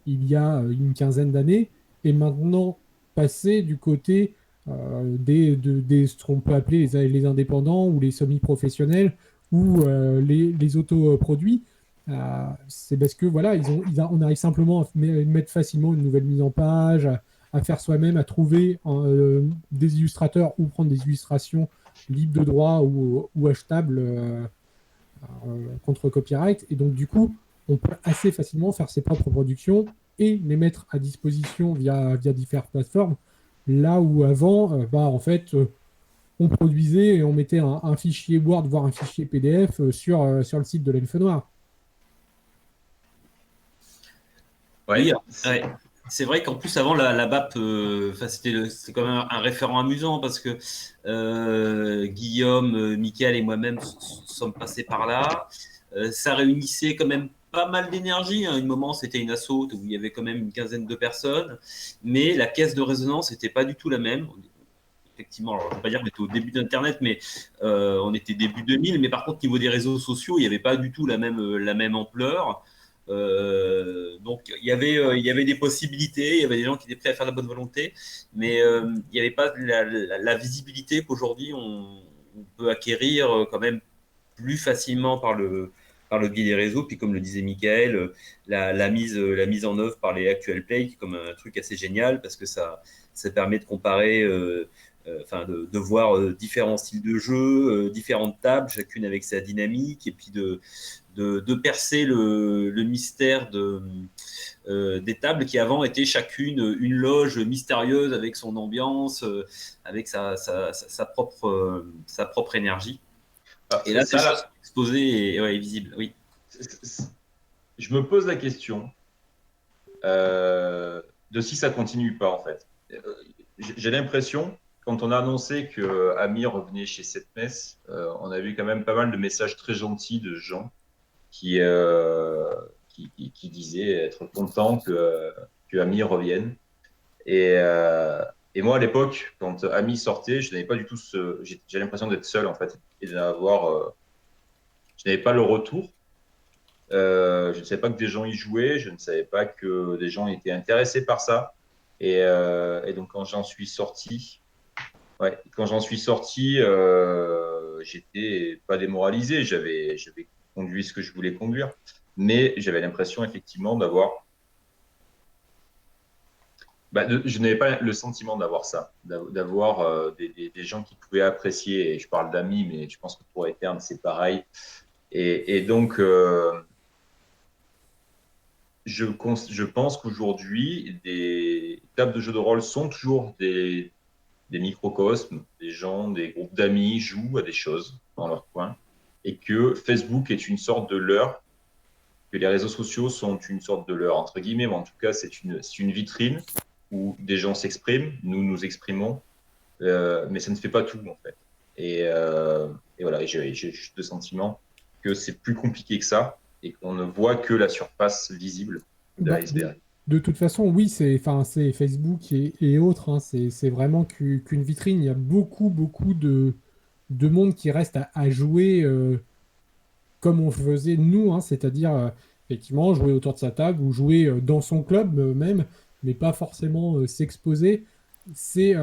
il y a une quinzaine d'années est maintenant passée du côté ce qu'on peut appeler les indépendants ou les semi-professionnels ou les autoproduits. C'est parce que voilà, on arrive simplement à mettre facilement une nouvelle mise en page, à faire soi-même, à trouver des illustrateurs ou prendre des illustrations libres de droit ou achetables contre copyright. Et donc du coup, on peut assez facilement faire ses propres productions et les mettre à disposition via différentes plateformes. Là où avant, en fait, on produisait et on mettait un fichier Word, voire un fichier PDF sur le site de l'Elfe Noir. Oui, c'est vrai qu'en plus avant la BAP, c'est quand même un référent amusant parce que Guillaume, Mickaël et moi-même sommes passés par là. Ça réunissait quand même pas mal d'énergie. À un moment, c'était une asso où il y avait quand même une quinzaine de personnes, mais la caisse de résonance n'était pas du tout la même. Effectivement, alors, je ne vais pas dire qu'on était au début d'Internet, mais on était début 2000. Mais par contre, au niveau des réseaux sociaux, il n'y avait pas du tout la même ampleur. Donc, il y avait des possibilités, il y avait des gens qui étaient prêts à faire la bonne volonté, mais il n'y avait pas la visibilité qu'aujourd'hui on peut acquérir quand même plus facilement par le biais des réseaux. Puis comme le disait Michael, la mise en œuvre par les actual play, qui est comme un truc assez génial parce que ça permet de comparer, de voir différents styles de jeu, différentes tables, chacune avec sa dynamique, et puis de percer le mystère des tables qui avant étaient chacune une loge mystérieuse avec son ambiance, avec sa propre énergie. Alors, Et là, ça, c'est chose exposée et visible, oui. je me pose la question de si ça continue pas en fait. J'ai l'impression, quand on a annoncé que Amir revenait chez Setmes, on a vu quand même pas mal de messages très gentils de gens qui disaient être contents que Amir revienne. Et moi, à l'époque, quand Ami sortait, je n'avais pas du tout j'ai l'impression d'être seul en fait et d'avoir, je n'avais pas le retour. Je ne savais pas que des gens y jouaient, je ne savais pas que des gens étaient intéressés par ça. Et donc quand j'en suis sorti, j'étais pas démoralisé, j'avais conduit ce que je voulais conduire, mais j'avais l'impression effectivement je n'avais pas le sentiment d'avoir ça, d'avoir des gens qui pouvaient apprécier, et je parle d'amis, mais je pense que pour Eterne, c'est pareil. Et donc, je pense qu'aujourd'hui, des tables de jeux de rôle sont toujours des microcosmes, des gens, des groupes d'amis jouent à des choses dans leur coin, et que Facebook est une sorte de leurre, que les réseaux sociaux sont une sorte de leurre, entre guillemets, mais en tout cas, c'est une vitrine où des gens s'expriment, nous nous exprimons, mais ça ne fait pas tout, en fait. Et voilà, j'ai juste le sentiment que c'est plus compliqué que ça, et qu'on ne voit que la surface visible de Bah, l'iceberg. de toute façon, oui, c'est Facebook et autres, hein, c'est vraiment qu'une vitrine. Il y a beaucoup, beaucoup de monde qui reste à jouer comme on faisait nous, hein, c'est-à-dire effectivement jouer autour de sa table ou jouer dans son club même, mais pas forcément s'exposer. C'est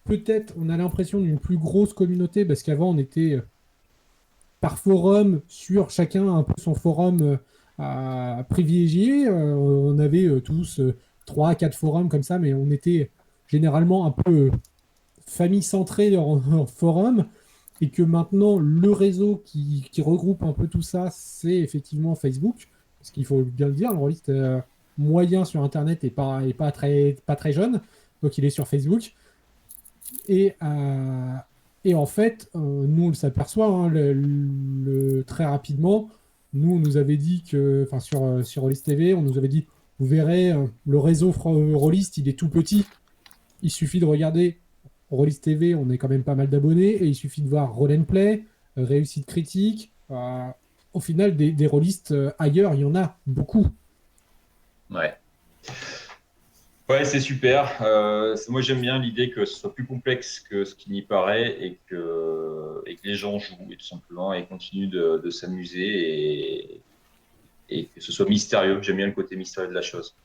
peut-être, on a l'impression d'une plus grosse communauté parce qu'avant on était par forum sur chacun un peu son forum à privilégier. On avait tous 3-4 forums comme ça, mais on était généralement un peu famille centrée en forum. Et que maintenant, le réseau qui regroupe un peu tout ça, c'est effectivement Facebook. Parce qu'il faut bien le dire, le rôliste moyen sur Internet n'est pas très jeune. Donc il est sur Facebook. Et en fait, nous, on le s'aperçoit hein, très rapidement. Nous, on nous avait dit que, enfin, sur Rollist TV, on nous avait dit, vous verrez, le réseau Rollist, il est tout petit. Il suffit de regarder Rollist TV, on est quand même pas mal d'abonnés, et il suffit de voir Roll and Play, Réussite Critique. Au final, des rollistes ailleurs, il y en a beaucoup. Ouais. Ouais, c'est super. Moi, j'aime bien l'idée que ce soit plus complexe que ce qui n'y paraît et que les gens jouent et tout simplement et continuent de s'amuser et que ce soit mystérieux. J'aime bien le côté mystérieux de la chose.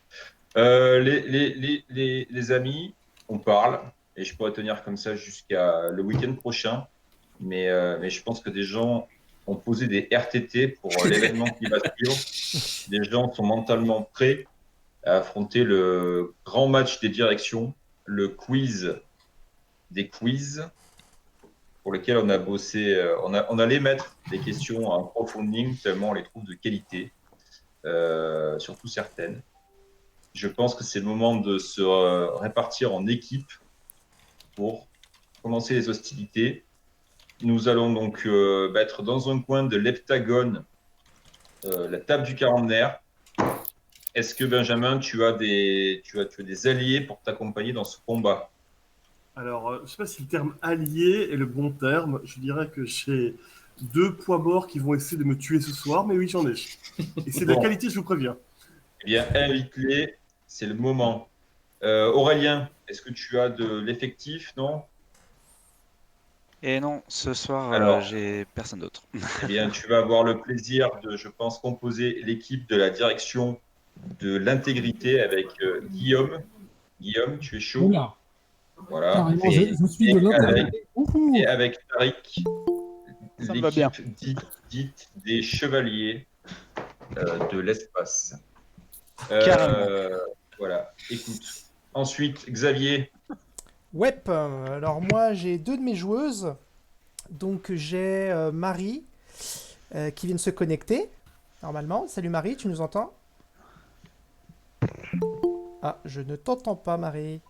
Les amis, on parle et je pourrais tenir comme ça jusqu'à le week-end prochain. Mais je pense que des gens ont posé des RTT pour l'événement qui va suivre. Des gens sont mentalement prêts à affronter le grand match des directions, le quiz des quiz, pour lequel on a bossé. On allait mettre des questions en profounding tellement on les trouve de qualité, surtout certaines. Je pense que c'est le moment de se répartir en équipe pour commencer les hostilités. Nous allons donc être dans un coin de l'heptagone, la table du quarantenaire. Est-ce que Benjamin, tu as des alliés pour t'accompagner dans ce combat? Alors, je ne sais pas si le terme allié est le bon terme. Je dirais que j'ai 2 poids morts qui vont essayer de me tuer ce soir, mais oui, j'en ai. Et c'est de la Bon. qualité, je vous préviens. Eh bien, invite-les, c'est le moment. Aurélien, est-ce que tu as de l'effectif, non? Et non, ce soir, Alors. j'ai personne d'autre. Eh bien, tu vas avoir le plaisir de, je pense, composer l'équipe de la direction de l'intégrité avec Guillaume. Guillaume, tu es chaud? Oula, Voilà. carrément, je suis de l'intégrité. Ouhou. Et avec Tariq, Ça me va bien. l'équipe dite des chevaliers de l'espace. Carrément. Voilà, écoute. Ensuite, Xavier, Ouais, alors moi j'ai 2 de mes joueuses. Donc j'ai Marie qui vient de se connecter, normalement. Salut Marie, tu nous entends? Ah, je ne t'entends pas Marie.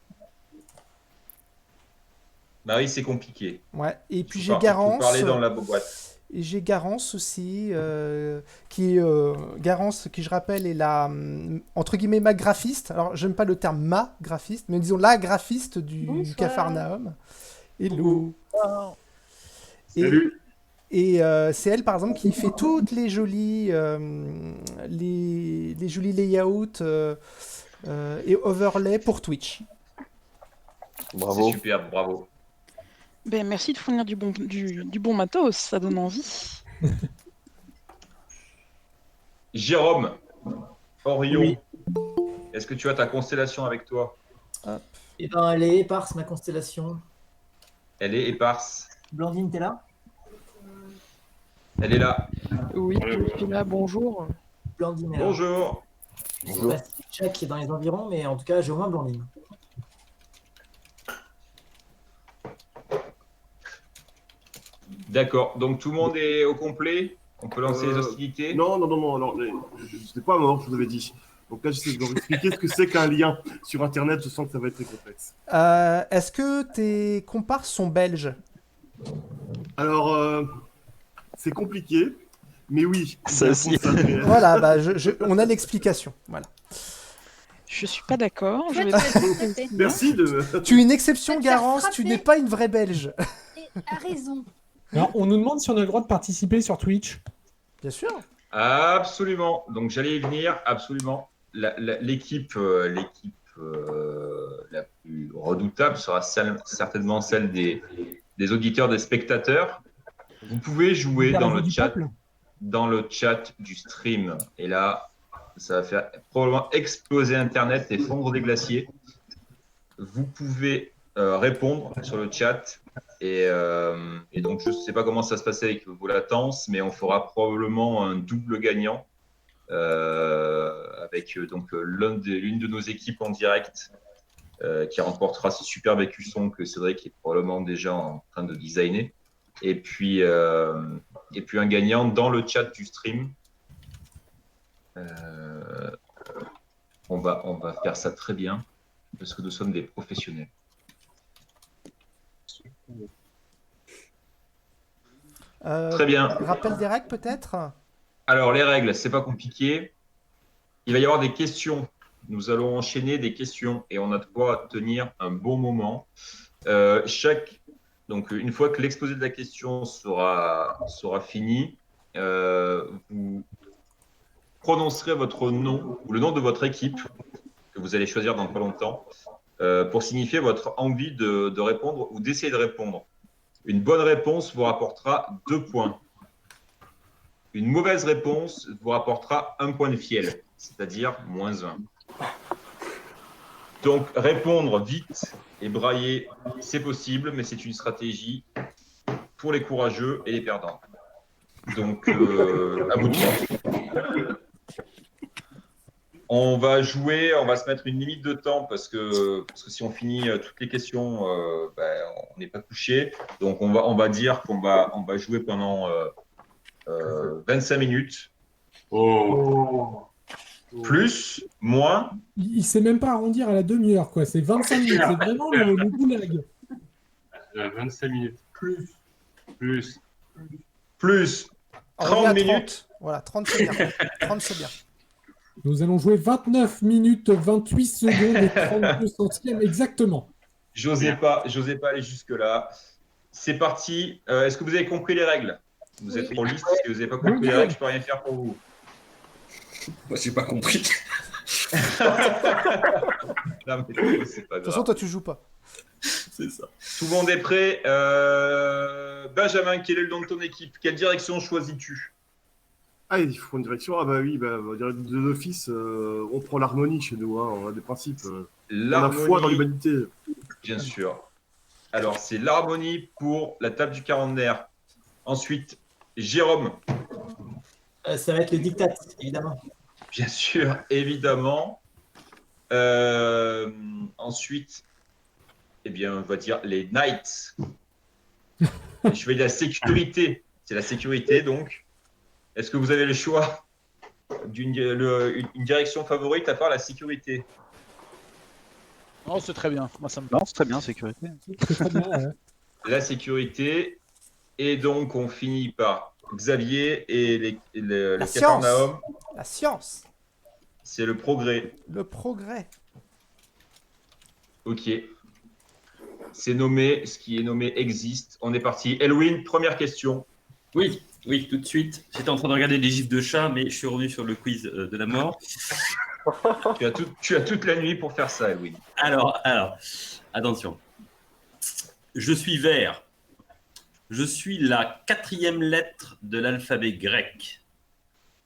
Marie, c'est compliqué. Ouais, et puis Il j'ai faut Garance. parler dans la boîte. Et j'ai Garance aussi, Garance, qui je rappelle est la, entre guillemets, ma graphiste. Alors, j'aime pas le terme ma graphiste, mais disons la graphiste du Capharnaüm. Hello. Salut. Et c'est elle, par exemple, qui fait toutes les jolis layouts et overlays pour Twitch. Bravo. C'est superbe, bravo. Ben, merci de fournir du bon matos, ça donne envie. Jérôme, Orion, Oui. est-ce que tu as ta constellation avec toi? Et ben, elle est éparse, ma constellation. Elle est éparse. Blandine, t'es là? Elle est là. Oui, je suis là, bonjour. Blandine est là. Bonjour. Je sais pas si Jack est dans les environs, mais en tout cas, j'ai au moins Blandine. D'accord. Donc tout le monde est au complet? On peut lancer les hostilités? Non, je n'étais pas mort, je vous avais dit. Donc là, j'essaie de vous expliquer ce que c'est qu'un lien sur Internet. Je sens que ça va être très complexe. Est-ce que tes comparses sont belges? Alors, c'est compliqué, mais oui. Ça aussi. Voilà, bah, on a l'explication. Voilà. Je suis pas d'accord. Je vais te Merci de. Tu es une exception, Je vais te faire Garance, tu frapper. n'es pas une vraie belge. A raison. Alors, on nous demande si on a le droit de participer sur Twitch. Bien sûr. Absolument. Donc j'allais y venir, absolument. L'équipe la plus redoutable sera certainement celle des auditeurs, des spectateurs. Vous pouvez jouer dans le chat du stream. Et là, ça va faire probablement exploser Internet et fondre des glaciers. Vous pouvez répondre sur le chat. Et donc, je ne sais pas comment ça se passait avec vos latences, mais on fera probablement un double gagnant avec donc l'une de nos équipes en direct qui remportera ce superbe écusson que Cédric est probablement déjà en train de designer. Et puis un gagnant dans le chat du stream. On va faire ça très bien parce que nous sommes des professionnels. Très bien. Rappel des règles peut-être? Alors, les règles, c'est pas compliqué. Il va y avoir des questions. Nous allons enchaîner des questions et on a de quoi tenir un bon moment. Donc, une fois que l'exposé de la question sera fini, vous prononcerez votre nom ou le nom de votre équipe que vous allez choisir dans pas longtemps pour signifier votre envie de répondre ou d'essayer de répondre. Une bonne réponse vous rapportera 2 points. Une mauvaise réponse vous rapportera 1 point de fiel, c'est-à-dire -1. Donc, répondre vite et brailler, c'est possible, mais c'est une stratégie pour les courageux et les perdants. Donc, à vous de voir. On va jouer, on va se mettre une limite de temps parce que si on finit toutes les questions, on n'est pas couché. Donc, on va dire qu'on va jouer pendant 25 minutes. Oh. Plus, moins. Il ne sait même pas arrondir à la demi-heure, quoi. C'est 25 minutes. C'est vraiment le goulag. 25 minutes. Plus. 30 minutes. Voilà, 30 c'est bien. 30 c'est bien. Nous allons jouer 29 minutes, 28 secondes et 32 centièmes exactement. J'osais pas aller jusque-là. C'est parti. Est-ce que vous avez compris les règles? Vous êtes Oui. trop lisse, si vous n'avez pas compris les règles, je peux rien faire pour vous. Moi, j'ai pas compris. Non, mais c'est pas De toute façon, grave. toi, tu joues pas. C'est ça. Tout le monde est prêt. Benjamin, quel est le nom de ton équipe? Quelle direction choisis-tu? Ah, il faut une direction. Ah, bah oui, de l'office, on prend l'harmonie chez nous. Hein. On a des principes. On a foi dans l'humanité. Bien sûr. Alors, c'est l'harmonie pour la table du quarantenaire. Ensuite, Jérôme. Ça va être le diktat, évidemment. Bien sûr, évidemment. Ensuite, eh bien, on va dire les Knights. Je vais de la sécurité. C'est la sécurité, donc. Est-ce que vous avez le choix d'une une direction favorite à part la sécurité? Non, c'est très bien. Moi, ça me Non, c'est très bien, sécurité. C'est très bien, ouais. La sécurité. Et donc, on finit par Xavier et les La science. Capharnaüm. La science. C'est le progrès. Le progrès. Ok. C'est nommé. Ce qui est nommé existe. On est parti. Elwin, première question. Oui, oui, tout de suite. J'étais en train de regarder les gifs de chat, mais je suis revenu sur le quiz de la mort. Tu as toute la nuit pour faire ça, Elwin. Alors, attention. Je suis vert. Je suis la 4e lettre de l'alphabet grec.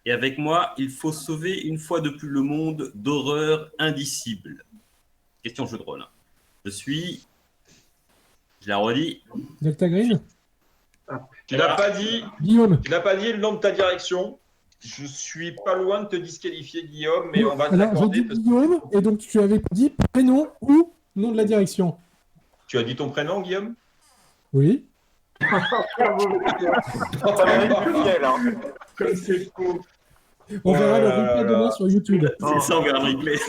Et avec moi, il faut sauver une fois de plus le monde d'horreurs indicibles. Question jeu de rôle. Je la redis. Delta Green. Tu n'as pas dit. Guillaume. Tu n'as pas dit le nom de ta direction. Je suis pas loin de te disqualifier, Guillaume, mais on va te Alors, j'ai l'accorder. dit Parce que Guillaume, et donc tu avais dit prénom ou nom de la direction. tu as dit ton prénom, Guillaume? Oui. On verra le replay demain sur YouTube. C'est ça, on verra le replay.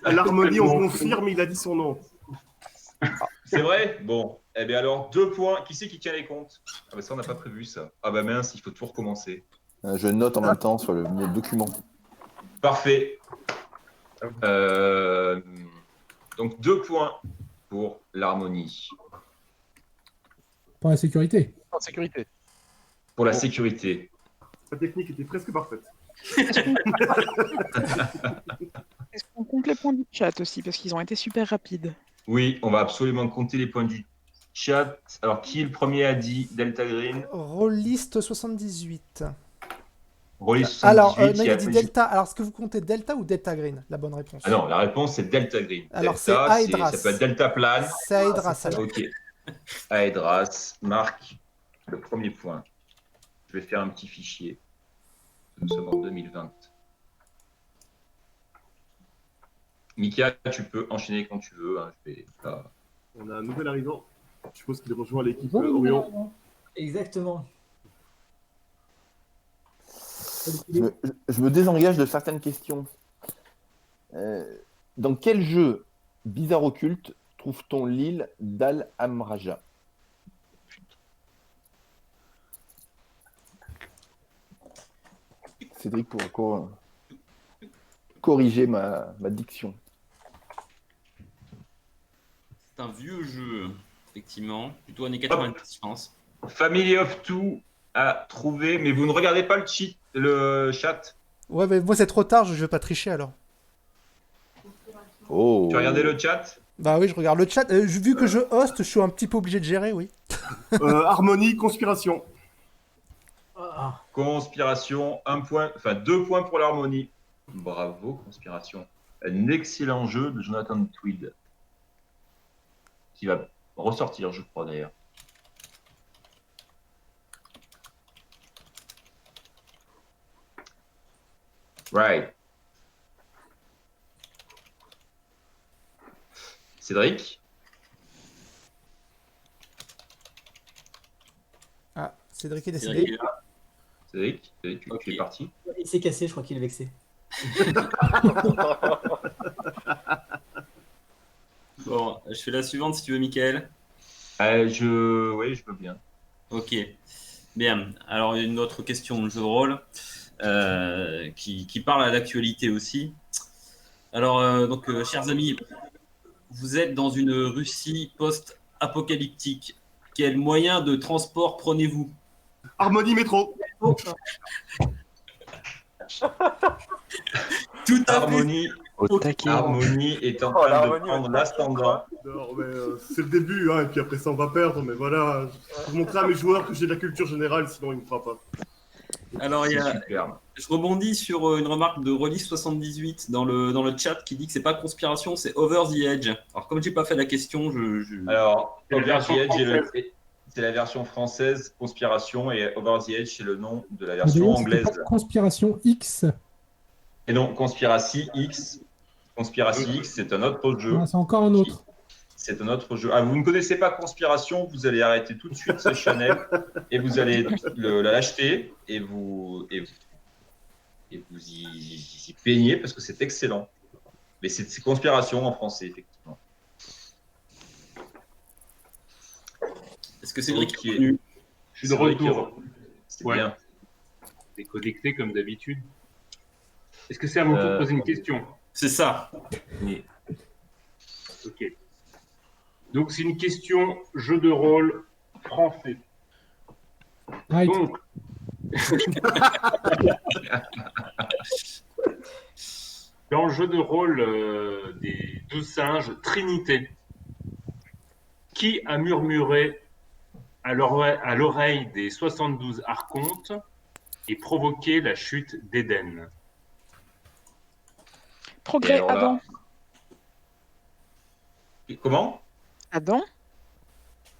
À l'harmonie, on confirme, il a dit son nom. C'est vrai? Bon. Eh bien alors, 2 points. Qui c'est qui tient les comptes? Ah bah ça, on n'a pas prévu ça. Ah bah mince, il faut tout recommencer. Je note en même temps sur le document. Parfait. Donc 2 points pour l'harmonie. Pour la sécurité. En sécurité. Pour la sécurité. La technique était presque parfaite. Est-ce qu'on compte les points du chat aussi, parce qu'ils ont été super rapides. Oui, on va absolument compter les points du chat. Alors, qui est le premier a dit Delta Green? Rolliste 78. Rollis 78. Alors, non, il y a dit Delta. Alors, est-ce que vous comptez Delta ou Delta Green? La bonne réponse. Ah non, la réponse c'est Delta Green. Alors, Delta, c'est Aedras. ça peut être Delta Plane. C'est Aedras, alors. Ok. Aedras marque le premier point. Je vais faire un petit fichier. Nous sommes en 2020. Mika, tu peux enchaîner quand tu veux. Hein. Je vais pas... On a un nouvel arrivant. Je suppose qu'il rejoint l'équipe Orion. Exactement. Je me désengage de certaines questions. Dans quel jeu bizarre occulte trouve-t-on l'île d'Al-Amraja? Cédric pour encore corriger ma diction. C'est un vieux jeu, effectivement. Plutôt années 90, je pense. Family of Two à trouver, mais vous ne regardez pas le chat. Ouais, mais moi, c'est trop tard, je vais pas tricher alors. Oh. Tu as regardé le chat? Bah oui, je regarde le chat. Vu que je host, je suis un petit peu obligé de gérer, oui. Harmonie, conspiration. Conspiration, 1 point, enfin 2 points pour l'harmonie. Bravo, conspiration. Un excellent jeu de Jonathan Tweed. Qui va ressortir, je crois d'ailleurs. Right. Cédric? Ah, Cédric est décédé. Cédric est là. Cédric, tu es Ok. parti? Il s'est cassé, je crois qu'il est vexé. Bon, je fais la suivante si tu veux, Mickaël. Oui, je veux bien. Ok. Bien. Alors, une autre question de jeu de rôle qui parle à l'actualité aussi. Alors, chers amis, vous êtes dans une Russie post-apocalyptique. Quel moyen de transport prenez-vous? Harmonie Métro. Tout à fait. Harmonie, Au taquet. Harmonie est en Oh, train de l'harmonie au prendre taquet, l'ascendant. Non, mais c'est le début, hein, et puis après ça, on va perdre. Mais voilà, pour montrer à mes joueurs que j'ai de la culture générale, sinon ils ne me fera pas. Alors, C'est superbe. je rebondis sur une remarque de Rollis78 dans le chat qui dit que c'est pas conspiration, c'est Over the Edge. Alors, comme j'ai pas fait la question, Alors, C'est la Over the version Edge, française. c'est la version française, Conspiration, et Over the Edge, c'est le nom de la Mais version d'ailleurs, c'était anglaise. pas Conspiration X. Et non, Conspiracy X, c'est un autre jeu. Ah, c'est encore un autre. C'est un autre jeu. Ah, vous ne connaissez pas Conspiration, vous allez arrêter tout de suite ce Chanel et vous allez l'acheter et vous y peignez parce que c'est excellent. Mais c'est Conspiration en français, effectivement. Est-ce que Cédric Ok. est revenu? Je suis de retour. C'est Ouais. bien. Déconnecté comme d'habitude. Est-ce que c'est à mon tour de poser une question? C'est ça. Oui. Ok. Donc, c'est une question jeu de rôle français. Right. Donc, dans le jeu de rôle des 12 singes, Trinité, qui a murmuré à l'oreille des 72 archontes et provoqué la chute d'Éden? Progrès, alors là- Adam. Et comment? Adam.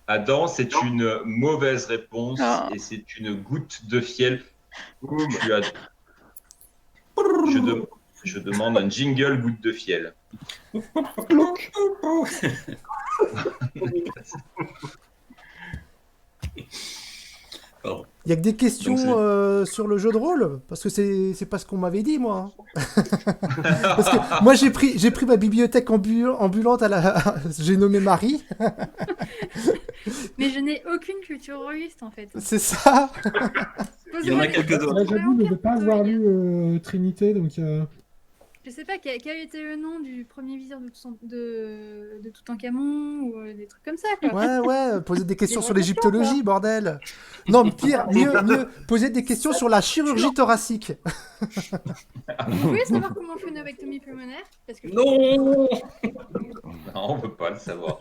Adam, c'est une mauvaise réponse Ah. et c'est une goutte de fiel. Tu as... Je demande un jingle goutte de fiel. Pardon. Il y a que des questions Donc, sur le jeu de rôle parce que c'est pas ce qu'on m'avait dit moi. Parce que moi j'ai pris ma bibliothèque ambulante à la j'ai nommé Marie. Mais je n'ai aucune culture rôliste en fait. C'est ça. Il y en a quelques-uns. Là, j'avoue de ne pas avoir lu Trinité, donc. Je sais pas quel était le nom du premier vizir de Toutankhamon ou des trucs comme ça quoi. Ouais, poser des questions Des sur vraies l'égyptologie, questions, bordel. Non, pire, mieux, poser des questions sur la chirurgie thoracique. Vous pouvez savoir comment on fait une ovectomie pulmonaire? Parce que Non. Non, on ne peut pas le savoir.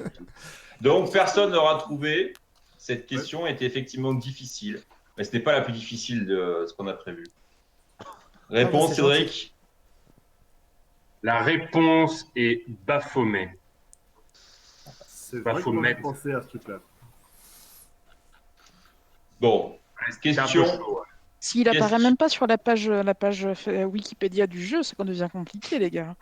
Donc, personne n'aura trouvé. Cette question était effectivement difficile. Mais ce n'est pas la plus difficile de ce qu'on a prévu. Réponse, c'est Cédric. La réponse est Baphomet. C'est vrai qu'on a pensé à ce truc-là. Bon, C'est un peu question. chaud, ouais. S'il apparaît même pas sur la page Wikipédia du jeu, c'est qu'on devient compliqué, les gars.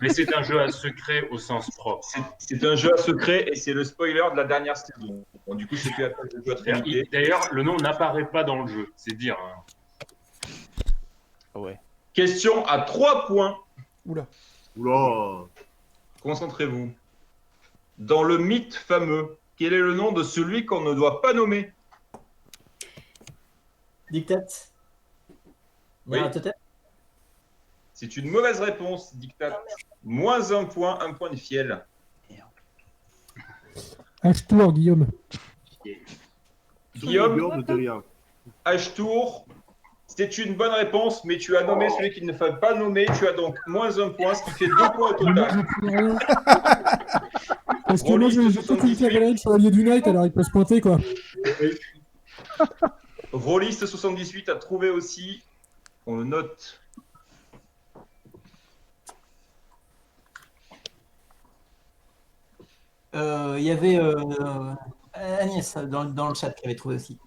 Mais c'est un jeu à secret au sens propre. C'est un jeu à secret et c'est le spoiler de la dernière saison. Bon, du coup, c'est plus la peine de jouer à Trinité. D'ailleurs, le nom n'apparaît pas dans le jeu, c'est dire. Hein. Ouais. Question à 3 points. Oula. Oula. Concentrez-vous. Dans le mythe fameux, quel est le nom de celui qu'on ne doit pas nommer? Dictat. Oui. Nyarlathotep. C'est une mauvaise réponse, Dictat. Moins 1 point, 1 point de fiel. H-Tour, Guillaume. Guillaume, ne dit rien. H-Tour, c'est une bonne réponse, mais tu as nommé celui qu'il ne fallait pas nommer. Tu as donc moins 1 point, ce qui fait 2 points au total. Parce que moi, j'ai tout une carrière sur l'allié du Night, alors il peut se pointer, quoi. Rollist 78 a trouvé aussi. On le note. Il y avait Agnès dans le chat qui avait trouvé aussi.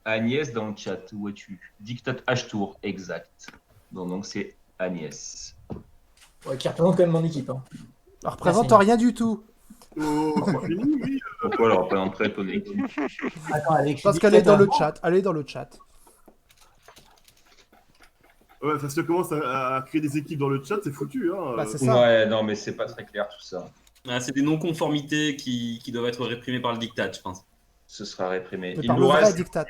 Agnès dans le chat, où es-tu? Dictat H-Tour, exact. Donc c'est Agnès. Ouais, qui représente quand même mon équipe. Hein. Elle représente Merci. rien du tout. Oh, c'est fini, oui. Pourquoi elle représenterait ton équipe? Attends, avec Parce qu'elle est dans le chat. Elle est dans le chat. Ouais, ça se commence à créer des équipes dans le chat, c'est foutu. Hein. Bah, c'est ça. Ouais, non, mais c'est pas très clair tout ça. Ah, c'est des non-conformités qui doivent être réprimées par le dictat, je pense. Ce sera réprimé. Mais Il par le nous, vrai reste, dictat.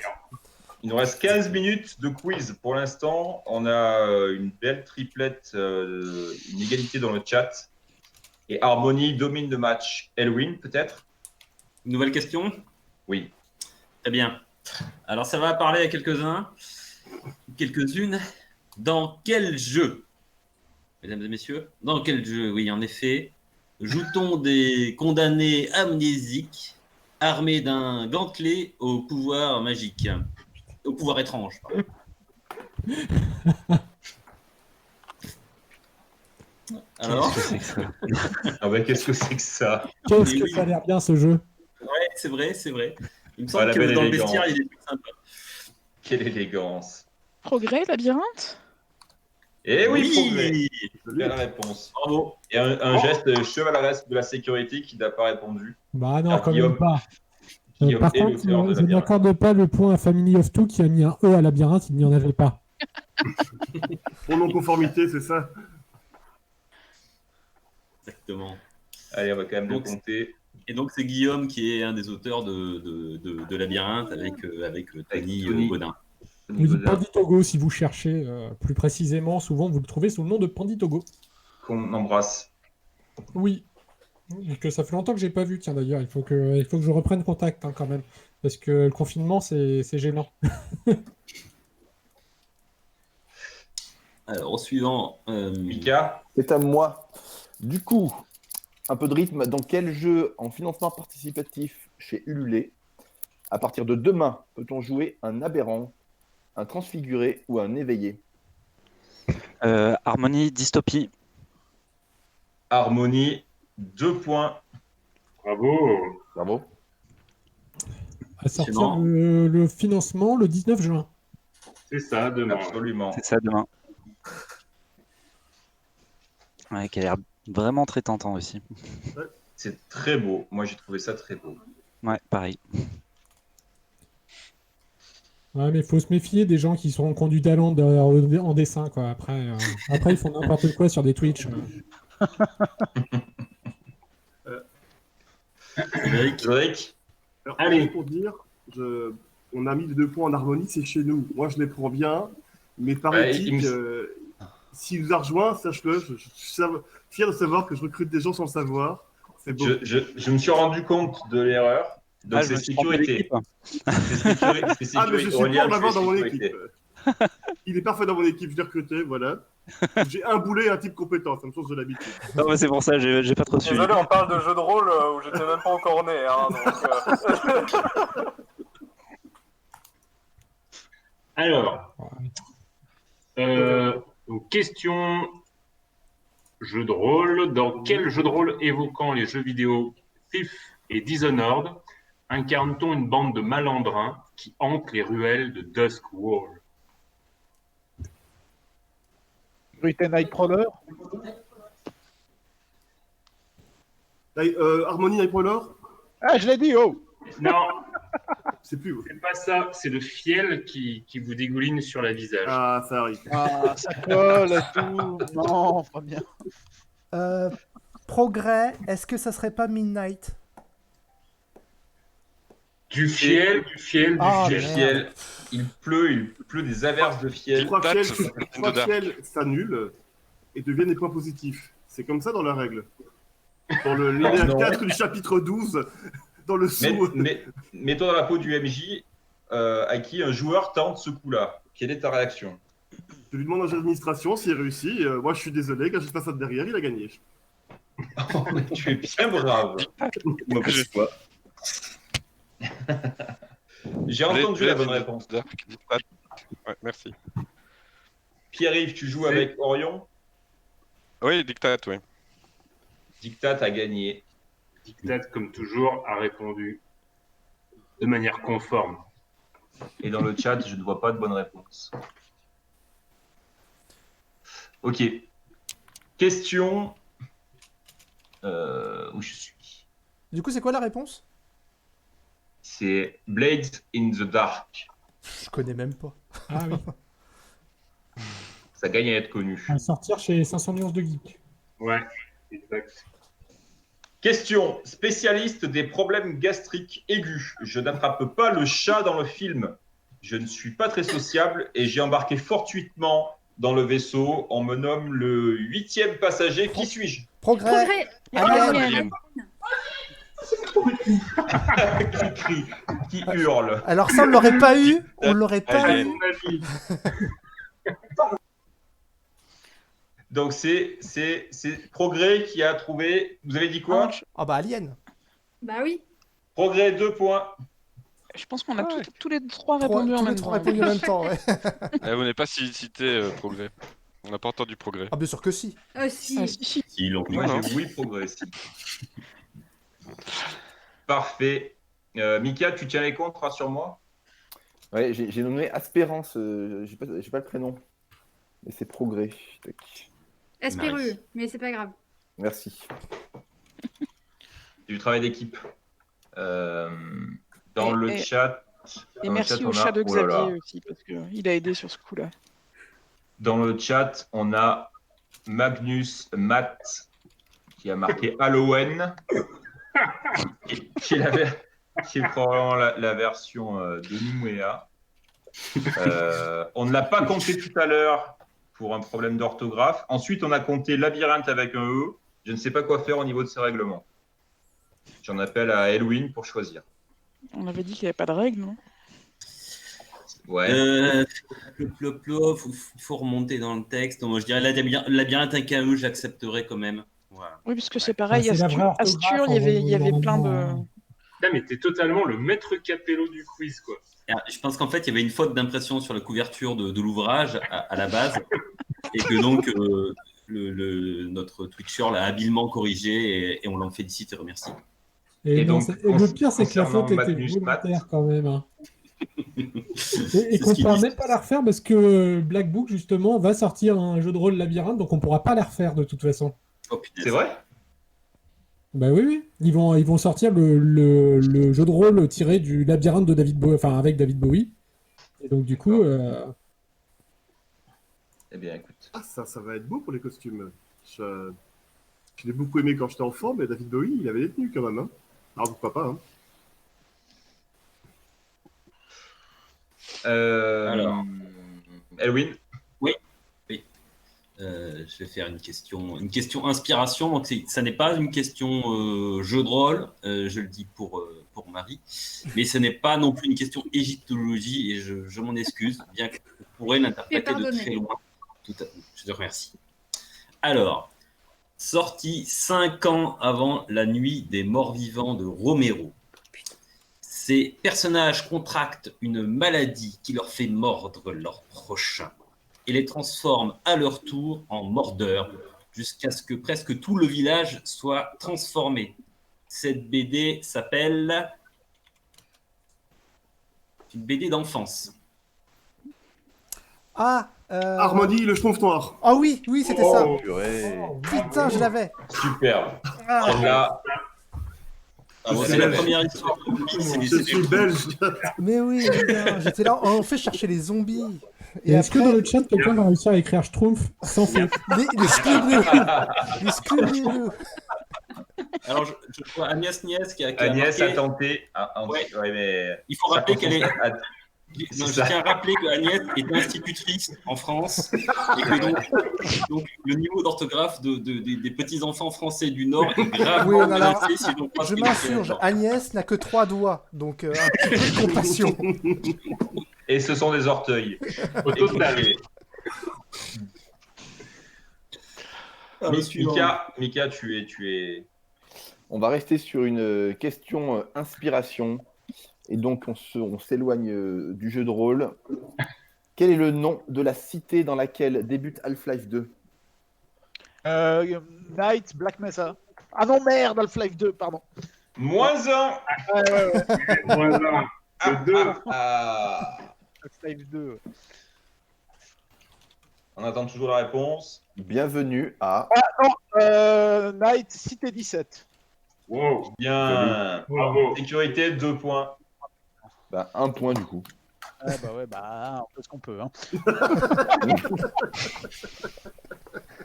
il nous reste 15 minutes de quiz. Pour l'instant, on a une belle triplette, une égalité dans le chat. Et Harmonie domine le match. Elwin, peut-être? Une nouvelle question? Oui. Très bien. Alors, ça va parler à quelques-unes. Dans quel jeu, mesdames et messieurs, dans quel jeu, oui, en effet, joue-t-on des condamnés amnésiques armés d'un gantelet au pouvoir magique, au pouvoir étrange, pardon. Alors, Qu'est-ce que c'est que ça? Ah ouais, qu'est-ce que c'est que ça? Qu'est-ce Mais que oui. ça a l'air bien ce jeu? ouais, c'est vrai, c'est vrai. Il me semble la que belle dans le élégance. bestiaire, il est plus sympa. Quelle élégance. Progrès, labyrinthe? Eh oui, progrès. Oui, Belle réponse. bravo. Et un geste chevaleresque de la sécurité qui n'a pas répondu. Bah non, Ah, quand Guillaume. même pas. Guillaume Par est contre, l'auteur de je Labyrinthe. n'accorde pas le point à Family of Two qui a mis un E à Labyrinthe, il n'y en avait pas. Pour non-conformité, c'est ça. Exactement. Allez, on va quand même le Donc, compter. Et donc, c'est Guillaume qui est un des auteurs de Labyrinthe avec Tony Tony. Godin. Vous dites Panditogo si vous cherchez plus précisément. Souvent, vous le trouvez sous le nom de Panditogo. Qu'on embrasse. Oui. Et que ça fait longtemps que j'ai pas vu. Tiens, d'ailleurs, il faut que je reprenne contact quand même. Parce que le confinement, c'est gênant. Alors, au suivant, Mika, C'est à moi. Du coup, un peu de rythme. Dans quel jeu en financement participatif chez Ulule, à partir de demain, peut-on jouer un aberrant, un transfiguré ou un éveillé? Harmonie, dystopie. Harmonie, 2 points. Bravo. Bravo. À sortir Suivant. le financement le 19 juin. C'est ça, demain. Absolument. C'est ça demain. Ouais, qui a l'air vraiment très tentant aussi. C'est très beau. Moi, j'ai trouvé ça très beau. Ouais, pareil. Ouais, mais il faut se méfier des gens qui ont du talent en dessin, quoi. Après, ils font n'importe quoi sur des Twitch. Cédric, Alors, Allez. pour dire, on a mis les 2 points en harmonie, c'est chez nous. Moi, je les prends bien, mais par Ouais, éthique, s'il nous a rejoint, sache-le, je suis fier de savoir que je recrute des gens sans le savoir. C'est beau. je me suis rendu compte de l'erreur. Donc, je c'est me suis trompé sécurité. d'équipe. C'est sécurité. Ah, mais je suis Aurélien, pas en je avoir fais dans mon sécurité. équipe. Il est parfait dans mon équipe, je l'ai recruté, voilà. J'ai un boulet et un type compétent, ça me change de l'habitude. Non, mais c'est pour ça, j'ai pas trop suivi. Désolé, on parle de jeu de rôle où j'étais même pas encore né. Hein, donc, Alors, donc, question jeu de rôle. Dans quel jeu de rôle évoquant les jeux vidéo Thief et Dishonored incarne-t-on une bande de malandrins qui hantent les ruelles de Duskwall? Britain Nightcrawler. Harmonie Nightcrawler? Ah, je l'ai dit, oh! Non, C'est plus. c'est pas ça. C'est le fiel qui vous dégouline sur la visage. Ah, ça arrive. Ah, ça colle et tout. Non, pas bien. Progrès, est-ce que ça serait pas Midnight? Du fiel, du fiel, du Ah, Du fiel. merde. fiel. Il pleut des averses de fiel. 3 Date, fiels, de Dark. s'annulent et deviennent des points positifs. C'est comme ça dans la règle. Dans le Non. linéaire 4 du chapitre 12, dans le sous. Mets-toi dans la peau du MJ à qui un joueur tente ce coup-là. Quelle est ta réaction? Je lui demande un jeu d'administration s'il réussit. Moi, je suis désolé, quand je passe ça de derrière, il a gagné. Oh, mais tu es bien brave. Mauvaise foi. J'ai entendu la bonne réponse. Dark. Ouais, merci. Pierre-Yves, tu joues avec Orion. Oui, Dictat, oui. Dictat a gagné. Dictat, comme toujours, a répondu de manière conforme. Et dans le chat, je ne vois pas de bonne réponse. Ok. Question. Où je suis? Du coup, c'est quoi la réponse? C'est Blades in the Dark. Je connais même pas. Ah oui. Ça gagne à être connu. À sortir chez 500 nuances de geek. Ouais, exact. Question. Spécialiste des problèmes gastriques aigus. Je n'attrape pas le chat dans le film. Je ne suis pas très sociable et j'ai embarqué fortuitement dans le vaisseau. On me nomme le 8e passager. Qui suis-je? Progrès. Progrès. Alien. Alien. Qui crie, qui hurle. Alors ça, on l'aurait pas eu. On l'aurait pas Allez. eu. Donc c'est Progrès qui a trouvé. Vous avez dit quoi? Ah bah Alien. Bah oui. Progrès 2 points. Je pense qu'on a tous les trois Trois- répondu en tous les même trois temps. répondu en même temps, ouais. Vous n'avez pas cité Progrès. On n'a pas entendu Progrès. Ah bien sûr que si. Ah si. Ah, si. Si, l'ont Moi non. j'ai oui Progrès. Si. Parfait. Mika, tu tiens les comptes, rassure-moi. Ouais, j'ai nommé Aspérance, j'ai pas le prénom. Mais c'est Progrès. Tac. Espéreux, mais c'est pas grave. Merci. Du travail d'équipe. Dans le Et- chat. Et dans le merci chat, au on a- chat de oh là là. Xavier aussi, parce qu'il a aidé sur ce coup-là. Dans le chat, on a Magnus Matt qui a marqué Halloween, qui est probablement la version de Nouméa. On ne l'a pas compté tout à l'heure pour un problème d'orthographe. Ensuite, on a compté labyrinthe avec un E. Je ne sais pas quoi faire au niveau de ces règlements. J'en appelle à Elwin pour choisir. On avait dit qu'il n'y avait pas de règles, non? Ouais. Il faut remonter dans le texte. Moi, je dirais labyrinthe avec un E, j'accepterais quand même. Voilà. Oui, parce que c'est pareil, c'est la vraie orthographe, Astur, il y avait plein de... Putain, mais t'es totalement le maître capello du quiz, quoi. Je pense qu'en fait, il y avait une faute d'impression sur la couverture de l'ouvrage à la base, et que donc notre Twitcher l'a habilement corrigé, et on l'en félicite et remercie. Et donc, le pire, c'est que la concernant faute était Magnus Matt, volontaire quand même. Hein. Et C'est qu'on ce qu'il ne pourra dit. même pas la refaire parce que Black Book, justement, va sortir un jeu de rôle labyrinthe, donc on ne pourra pas la refaire de toute façon. Oh, punaise. C'est vrai? Bah oui. Ils vont sortir le jeu de rôle tiré du labyrinthe de David Bowie, enfin avec David Bowie. Et donc du coup, Eh bien, écoute. Ah, ça va être beau pour les costumes. Je l'ai beaucoup aimé quand j'étais enfant, mais David Bowie, il avait des tenues quand même. Hein. Alors pourquoi pas hein. Alors. Elwin? Oui. Je vais faire une question inspiration. Donc ça n'est pas une question jeu de rôle, je le dis pour Marie, mais ce n'est pas non plus une question égyptologie, et je m'en excuse, bien que vous pourrez l'interpréter de pardonné. très loin. Je te remercie. Alors, sorti 5 ans avant la nuit des morts-vivants de Romero, ces personnages contractent une maladie qui leur fait mordre leur prochain et les transforme à leur tour en mordeurs jusqu'à ce que presque tout le village soit transformé. Cette BD s'appelle... une BD d'enfance. Ah Armandie, le schtroumpf noir. Ah oui, c'était ça. Purée. Putain, je l'avais. Superbe. Ah. Celle-là, C'est la première histoire. Je suis belge. Mais oui, putain, j'étais là. En fait, je cherchais les zombies. et est-ce que dans le chat, quelqu'un va réussir à écrire Schtroumpf sans faute? Les Scooby-Doo. Les Scooby-Doo. Alors, je vois Agnès Niès qui a Agnès marqué... a tenté. Ouais. Ouais, mais Il faut rappeler qu'elle est... C'est Non, je ça. tiens à rappeler que Agnès est institutrice en France et que donc le niveau d'orthographe des petits-enfants français du Nord est gravement Oui, alors, menacé si l'on croit ce je qu'il a fait m'insurge. là-dedans. Agnès n'a que 3 doigts, donc un petit peu de compassion. Et ce sont des orteils. Au total. Écoutez, le suivant. Mika, tu es. On va rester sur une question inspiration. Et donc, on s'éloigne du jeu de rôle. Quel est le nom de la cité dans laquelle débute Half-Life 2? Night, Black Mesa. Ah non, merde, Half-Life 2, pardon. -1. Moins un. Le 2. Half-Life 2. On attend toujours la réponse. Bienvenue à... Night, Cité 17. Wow. Bien. Bravo. Sécurité, 2 points. Bah, 1 point du coup. Ah bah ouais, bah on fait ce qu'on peut. Hein.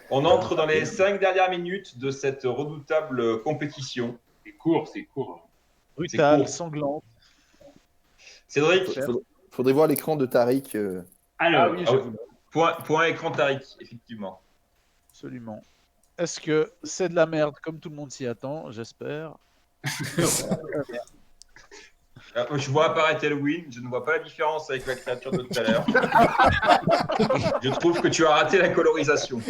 On entre dans les 5 dernières minutes de cette redoutable compétition. C'est court. Brutal, court. sanglant. Cédric, Faudrait voir l'écran de Tariq. Alors, oui, ah oui. j'avoue. point écran Tariq, effectivement. Absolument. Est-ce que c'est de la merde comme tout le monde s'y attend? J'espère. Je vois apparaître Halloween, je ne vois pas la différence avec la créature de tout à l'heure. Je trouve que tu as raté la colorisation.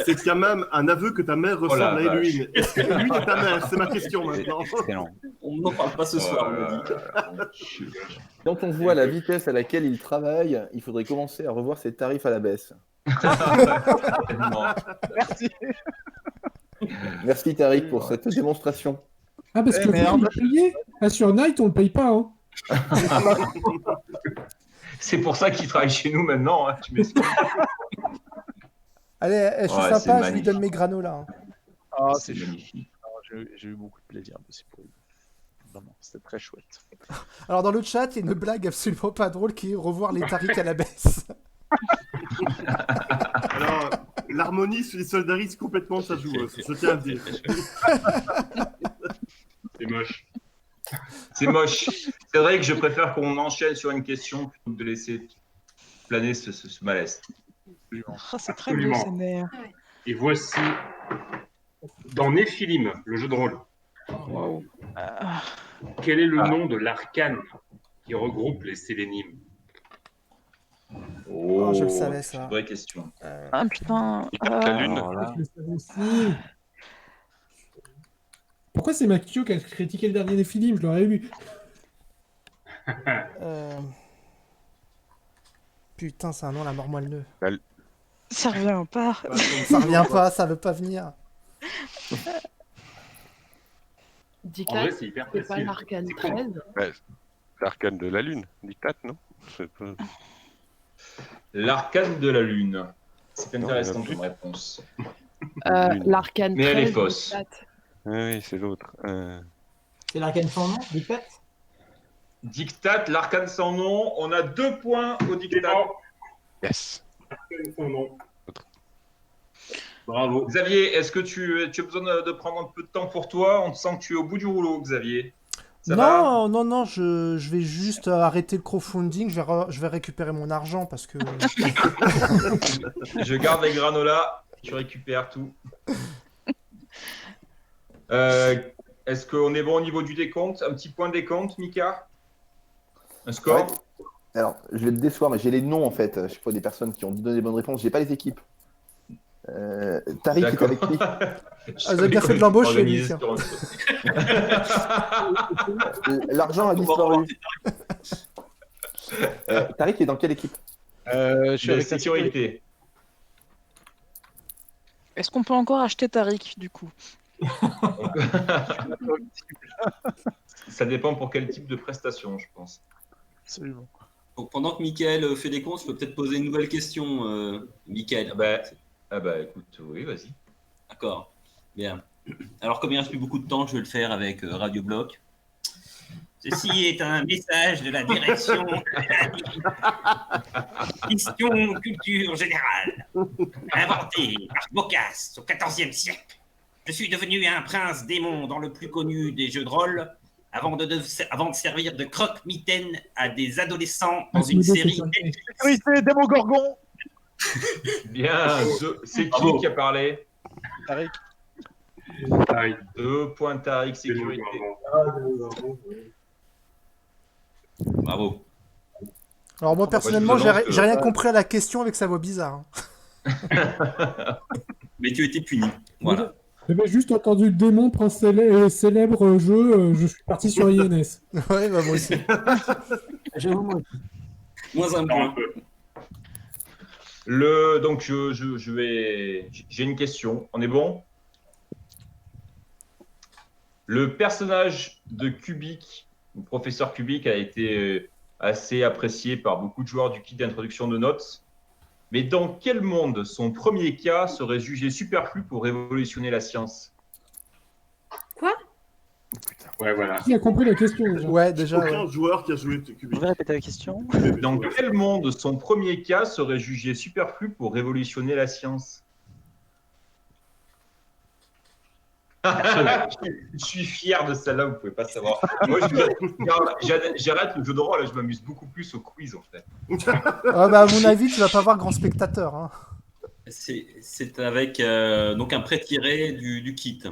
C'est quand même un aveu que ta mère ressemble à Halloween. Est-ce que lui est ta mère? C'est ma question maintenant. Excellent. On n'en parle pas ce soir, on me dit. Quand on voit la vitesse à laquelle il travaille, il faudrait commencer à revoir ses tarifs à la baisse. Merci. Merci Tariq pour cette démonstration. Ah, parce que merde. on l'a payé. Ah, sur Night, on le paye pas. Hein. C'est pour ça qu'il travaille chez nous maintenant. Hein, tu m'expliques. Allez, je suis Ouais, sympa, c'est je lui magnifique. donne mes granolas. Hein. Ah, C'est magnifique. J'ai eu beaucoup de plaisir aussi pour lui. Vraiment, c'était très chouette. Alors dans le chat, il y a une blague absolument pas drôle qui est revoir les Tariq à la baisse. Alors, l'harmonie sur les soldaris complètement ça joue, je tiens à le dire. C'est moche. C'est moche. C'est vrai que je préfère qu'on enchaîne sur une question plutôt que de laisser planer ce malaise. Ah, c'est très beau, Absolument. sa mère. Et voici dans Néphilim, le jeu de rôle. Waouh. Quel est le nom de l'arcane qui regroupe les sélénimes? Oh, je le savais, ça. C'est une vraie question. Ah putain. La lune. Je le savais aussi. Pourquoi c'est Makio qui a critiqué le dernier des films? Je l'aurais lu. Putain, c'est un nom, la mort moelle. Ça revient pas. Ça revient pas, ça veut pas venir. En vrai, c'est hyper c'est pas facile. l'arcane C'est con. 13. Ouais, l'arcane de la lune, dictate, non? C'est pas- L'arcane de la lune. C'est Non, intéressant il y en a plus. comme réponse. Lune. L'arcane 13. Mais elle est fausse. date. Oui, c'est l'autre. C'est l'arcane sans nom, Dictat? Dictate, l'arcane sans nom. On a 2 points au dictate. Yes. Son nom. Bravo. Xavier, est-ce que tu as besoin de prendre un peu de temps pour toi? On te sent que tu es au bout du rouleau, Xavier. Ça va? Non, je vais juste arrêter le crowdfunding, je vais récupérer mon argent parce que... Je garde les granolas, tu récupères tout. Est-ce qu'on est bon au niveau du décompte? Un petit point de décompte, Mika? Un score? Ouais. Alors, je vais te décevoir, mais j'ai les noms en fait. Je sais pas des personnes qui ont donné les bonnes réponses. J'ai pas les équipes. Tariq est avec qui? Ah, vous avez bien fait de l'embauche chez lui. tiens. L'argent a disparu. Tariq est dans quelle équipe? Je suis De avec la sécurité. Est-ce qu'on peut encore acheter Tariq, du coup? Ça dépend pour quel type de prestation, je pense. Absolument. Donc, pendant que Mickaël fait des comptes, je peux peut-être poser une nouvelle question, Mickaël. Ah bah écoute, oui, vas-y. D'accord. Bien. Alors, comme il ne reste plus beaucoup de temps, je vais le faire avec Radio Bloc. Ceci est un message de la direction de la mission culture générale. Inventé par Boccace au XIVe siècle. Je suis devenu un prince démon dans le plus connu des jeux de rôle avant de servir de croque-mitaine à des adolescents dans une série. Oui, c'est Démogorgon. Bien, c'est qui a parlé? Tariq. 2 points Tariq, sécurité. Bravo. Alors moi, personnellement, je j'ai lance que- rien compris à la question avec sa voix bizarre. Mais tu étais puni. Voilà. J'avais juste entendu le démon prince célèbre jeu, je suis parti sur INS. Ouais, bah moi aussi. J'avoue, moi. Moins un point. Donc, j'ai une question. On est bon? Le personnage de Kubik, le professeur Kubik, a été assez apprécié par beaucoup de joueurs du kit d'introduction de notes. Mais dans quel monde son premier cas serait jugé superflu pour révolutionner la science? Quoi? Ouais, voilà. Qui a compris la question déjà? Ouais, déjà. Aucun joueur qui a joué Kubik. Vous pouvez répéter la question? Dans quel monde son premier cas serait jugé superflu pour révolutionner la science? Je suis fier de celle-là, vous pouvez pas savoir. Moi, j'arrête le jeu de rôle, je m'amuse beaucoup plus au quiz en fait. Ah bah à mon avis, tu vas pas avoir grand spectateur. Hein. C'est avec donc un prêt tiré du kit.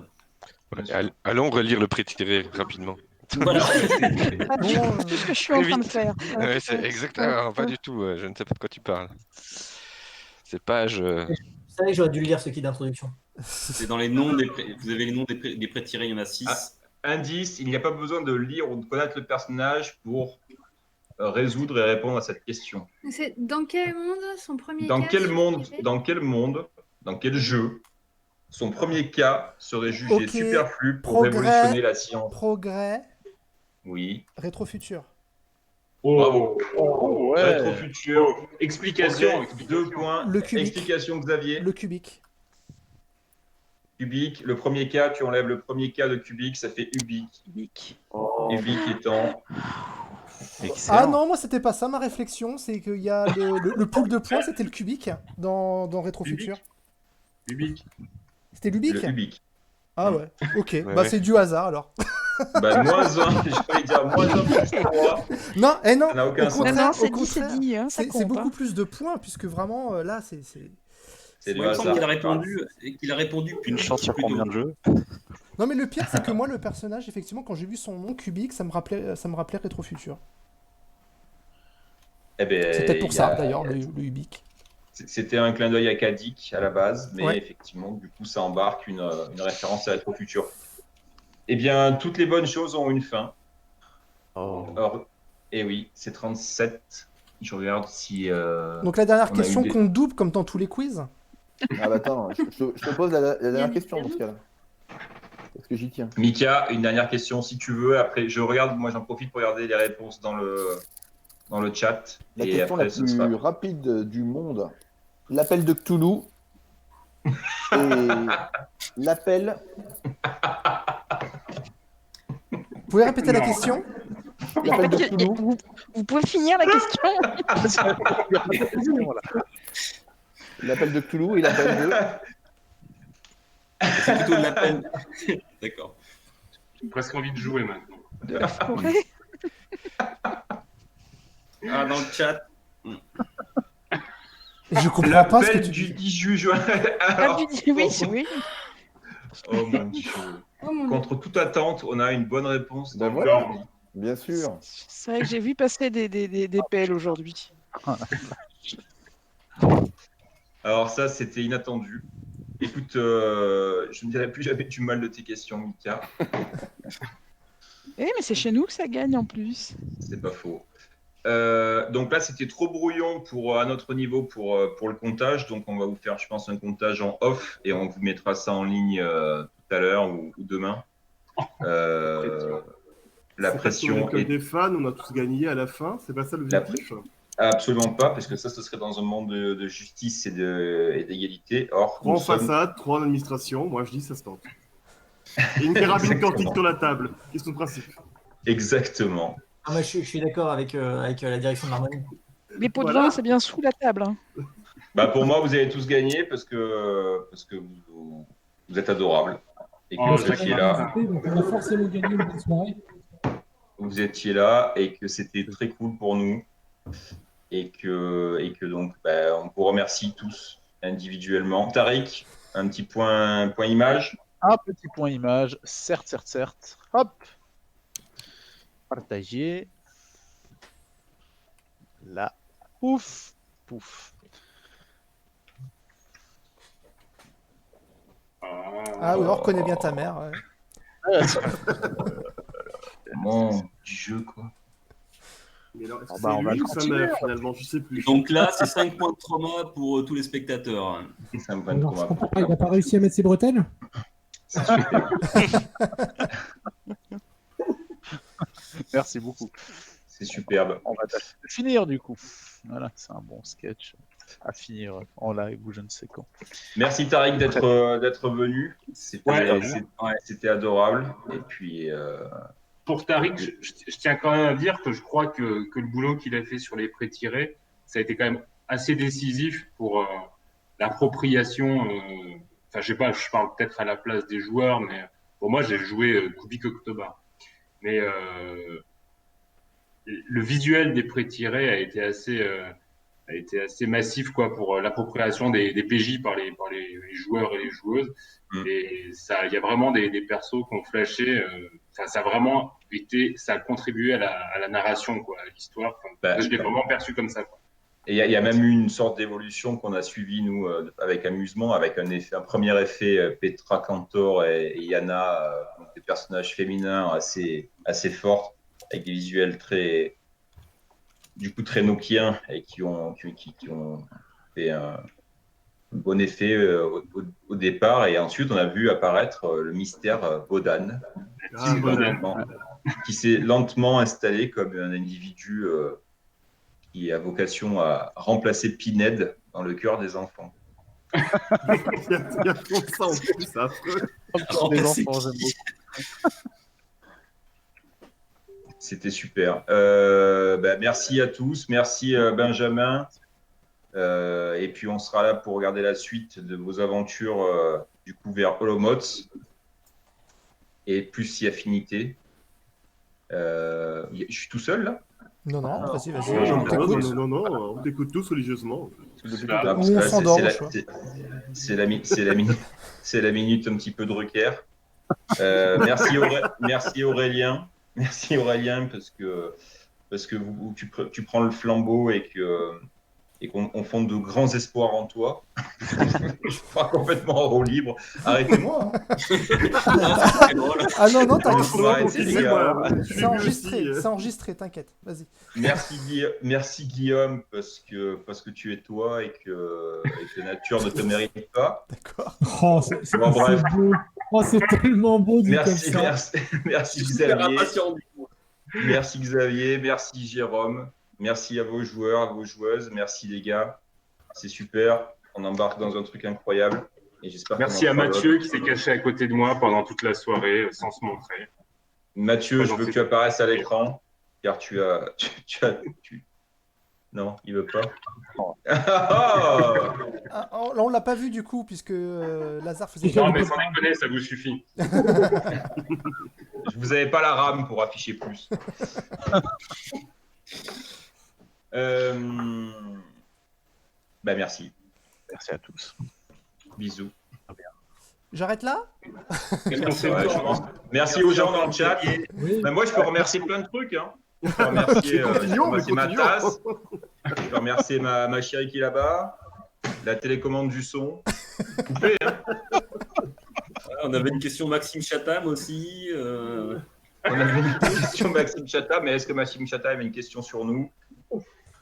Allons relire le pré-tiré rapidement. Voilà. C'est ce que je suis en train de faire. Ouais, c'est exactement, pas du tout. Je ne sais pas de quoi tu parles. Ces pages. Vous savez que j'aurais dû le lire ce qui d'introduction. C'est dans les noms vous avez les noms des pré-tirés, il y en a 6. Indice, il n'y a pas besoin de lire ou de connaître le personnage pour résoudre et répondre à cette question. C'est dans quel monde son premier Dans cas quel serait monde, jugé dans quel jeu, son premier cas serait jugé Ok. superflu pour Progrès. révolutionner la science? Progrès, Oui. rétro-futur. Bravo. ouais. Rétro-futur. Explication. Ok. 2 points. Le cubique. Explication, Xavier. Le cubique. Cubique. Le premier cas, tu enlèves le premier cas de cubique, ça fait ubique. Cubique. Ubique étant. Ah non, moi c'était pas ça ma réflexion, c'est qu'il y a le pool de points, c'était le cubique dans Rétro-Futur. Ubique. C'était Lubique Le ubique. Ah ouais, ok, Ouais, bah ouais. c'est du hasard alors. Bah, moins 1, j'allais dire moins 1 plus 3. Non, non, Ça n'a aucun au sens. contraire, Non, au c'est dit, contraire, c'est dit, hein, ça c'est compte. beaucoup Hein. plus de points, puisque vraiment, là, c'est... C'est du Il me semble hasard. qu'il a répondu Une chance sur plutôt. combien de jeux? Non, mais le pire, c'est que moi, le personnage, effectivement, quand j'ai vu son nom cubique, ça me rappelait Rétro-Futur. Eh ben, C'est peut-être pour il y ça, a- d'ailleurs, le ubique. C'était un clin d'œil acadique à la base, mais Ouais. effectivement, du coup, ça embarque une référence à Rétro-Futur. Eh bien, toutes les bonnes choses ont une fin. Or, eh oui, c'est 37. Je regarde si. Donc la dernière on a eu question des- qu'on double, comme dans tous les quiz. Ah bah attends, je te pose la dernière question dans ce cas-là. Parce que j'y tiens. Mika, une dernière question si tu veux. Après, je regarde, moi j'en profite pour regarder les réponses dans le chat. La et question après, la ce plus sera. rapide du monde. L'appel de Cthulhu et l'appel... Vous pouvez répéter la question? L'appel de Cthulhu. Vous pouvez finir la question? L'appel de Cthulhu et l'appel de... C'est plutôt de la peine. D'accord. J'ai presque envie de jouer maintenant. De la forêt? Ah, dans le chat. Je comprends pas ce que L'appel tu du dis. 10 juin. Ah, Alors, oui, oui. oh mon Dieu. Oh mon Dieu. Contre toute attente, on a une bonne réponse dans Ben le voilà, chat. bien sûr. C'est vrai que j'ai vu passer des pelles aujourd'hui. Alors ça, c'était inattendu. Écoute, je ne dirai plus jamais du mal de tes questions, Mika. Eh, mais c'est chez nous que ça gagne en plus. C'est pas faux. Donc là, c'était trop brouillon à notre niveau pour le comptage. Donc on va vous faire, je pense, un comptage en off et on vous mettra ça en ligne tout à l'heure ou demain. La C'est pression parce qu'on est est comme des fans, on a tous gagné à la fin, c'est pas ça l'objectif. absolument pas, parce que ça, ce serait dans un monde de justice et d'égalité. Or, 3 en nous sommes- façade, 3 en administration, moi je dis ça se tente. Et une carabine Exactement. quantique sur la table, question de principe. Exactement. Ah, moi, je suis d'accord avec la direction de l'harmonie. Les pots de Voilà. vin, c'est bien sous la table. Hein. Bah, pour moi, vous avez tous gagné parce que vous êtes adorables. Et que Oh, vous étiez là. Donc on a forcément gagné une bonne soirée. Vous étiez là et que c'était très cool pour nous. Et que donc, bah, on vous remercie tous individuellement. Tariq, un petit point image. Un petit point image, certes. Hop. Partager. Là. Pouf. Ah oui, on reconnaît bien ta mère. Ouais. Tellement du jeu, quoi. Mais alors, est-ce que Ah bah, on c'est va lui le ou sa continuer, mère alors. finalement, je sais plus. Donc là, c'est 5 points de trauma pour tous les spectateurs. C'est un point de Alors, je trauma. comprends pas, il n'a pas réussi à mettre ses bretelles? C'est super. Merci beaucoup. C'est superbe. On va tâcher de finir du coup. Voilà, c'est un bon sketch à finir en live ou je ne sais quand. Merci Tariq d'être venu. C'était adorable. Et puis. Pour Tariq, je tiens quand même à dire que je crois que le boulot qu'il a fait sur les pré-tirés, ça a été quand même assez décisif pour l'appropriation. Enfin, je sais pas, je parle peut-être à la place des joueurs, mais pour moi, j'ai joué Kubik October. Mais le visuel des pré-tirés a été assez a été assez massif quoi pour l'appropriation des PJ par les joueurs et les joueuses. Et ça, il y a vraiment des persos qui ont flashé. Enfin, ça a vraiment ça a contribué à la narration quoi, à l'histoire. Enfin, je l'ai vraiment perçu comme ça. Quoi. Et il y a même eu une sorte d'évolution qu'on a suivi nous avec amusement, avec un premier effet Petra Cantor et Yana, donc des personnages féminins assez forts, avec des visuels très nokiens et qui ont fait un bon effet au départ. Et ensuite, on a vu apparaître le mystère Bodan, qui s'est lentement installé comme un individu qui a vocation à remplacer Pinhead dans le cœur des enfants. Il y a trop de ça en plus, c'est affreux. Des enfants, j'aime beaucoup. C'était super. Merci à tous. Merci Benjamin. Et puis on sera là pour regarder la suite de vos aventures du coup vers Holomots et plus si affinité. Je suis tout seul là? Non, vas-y. Non, on t'écoute tous religieusement. On s'endort. C'est la minute un petit peu Drucker. Merci Aurélien. Merci Aurélien parce que tu prends le flambeau et qu'on fonde de grands espoirs en toi. Je pars complètement en roue libre. Arrêtez-moi. Ah non, t'inquiète. C'est enregistré, t'inquiète. Vas-y. Merci Guillaume parce que tu es toi et que nature ne te mérite pas. D'accord. Oh, c'est beau. Oh, c'est tellement beau. Merci Xavier. Merci Xavier. Merci Jérôme. Merci à vos joueurs, à vos joueuses. Merci les gars. C'est super. On embarque dans un truc incroyable. Et j'espère. Merci à Mathieu qui s'est caché à côté de moi pendant toute la soirée sans se montrer. Mathieu, je veux que tu apparaisses à l'écran car tu as. Non, il veut pas. On l'a pas vu du coup puisque Lazare faisait. Non, mais sans déconner, ça vous suffit. Vous n'avez pas la RAM pour afficher plus. Merci. Merci à tous. Bisous. J'arrête là? Merci aux gens dans le chat. Oui. Moi, je peux remercier plein de trucs. Hein. Je peux remercier ma tasse. Je peux remercier ma chérie qui est là-bas. La télécommande du son. Coupé, hein. On avait une question Maxime Chatham aussi. On avait une question Maxime Chatham, mais est-ce que Maxime Chatham avait une question sur nous?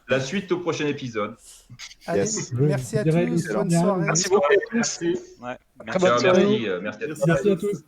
La suite au prochain épisode. Allez, merci à tous. Bonne soirée. Merci beaucoup à tous. Merci à tous. Merci à tous.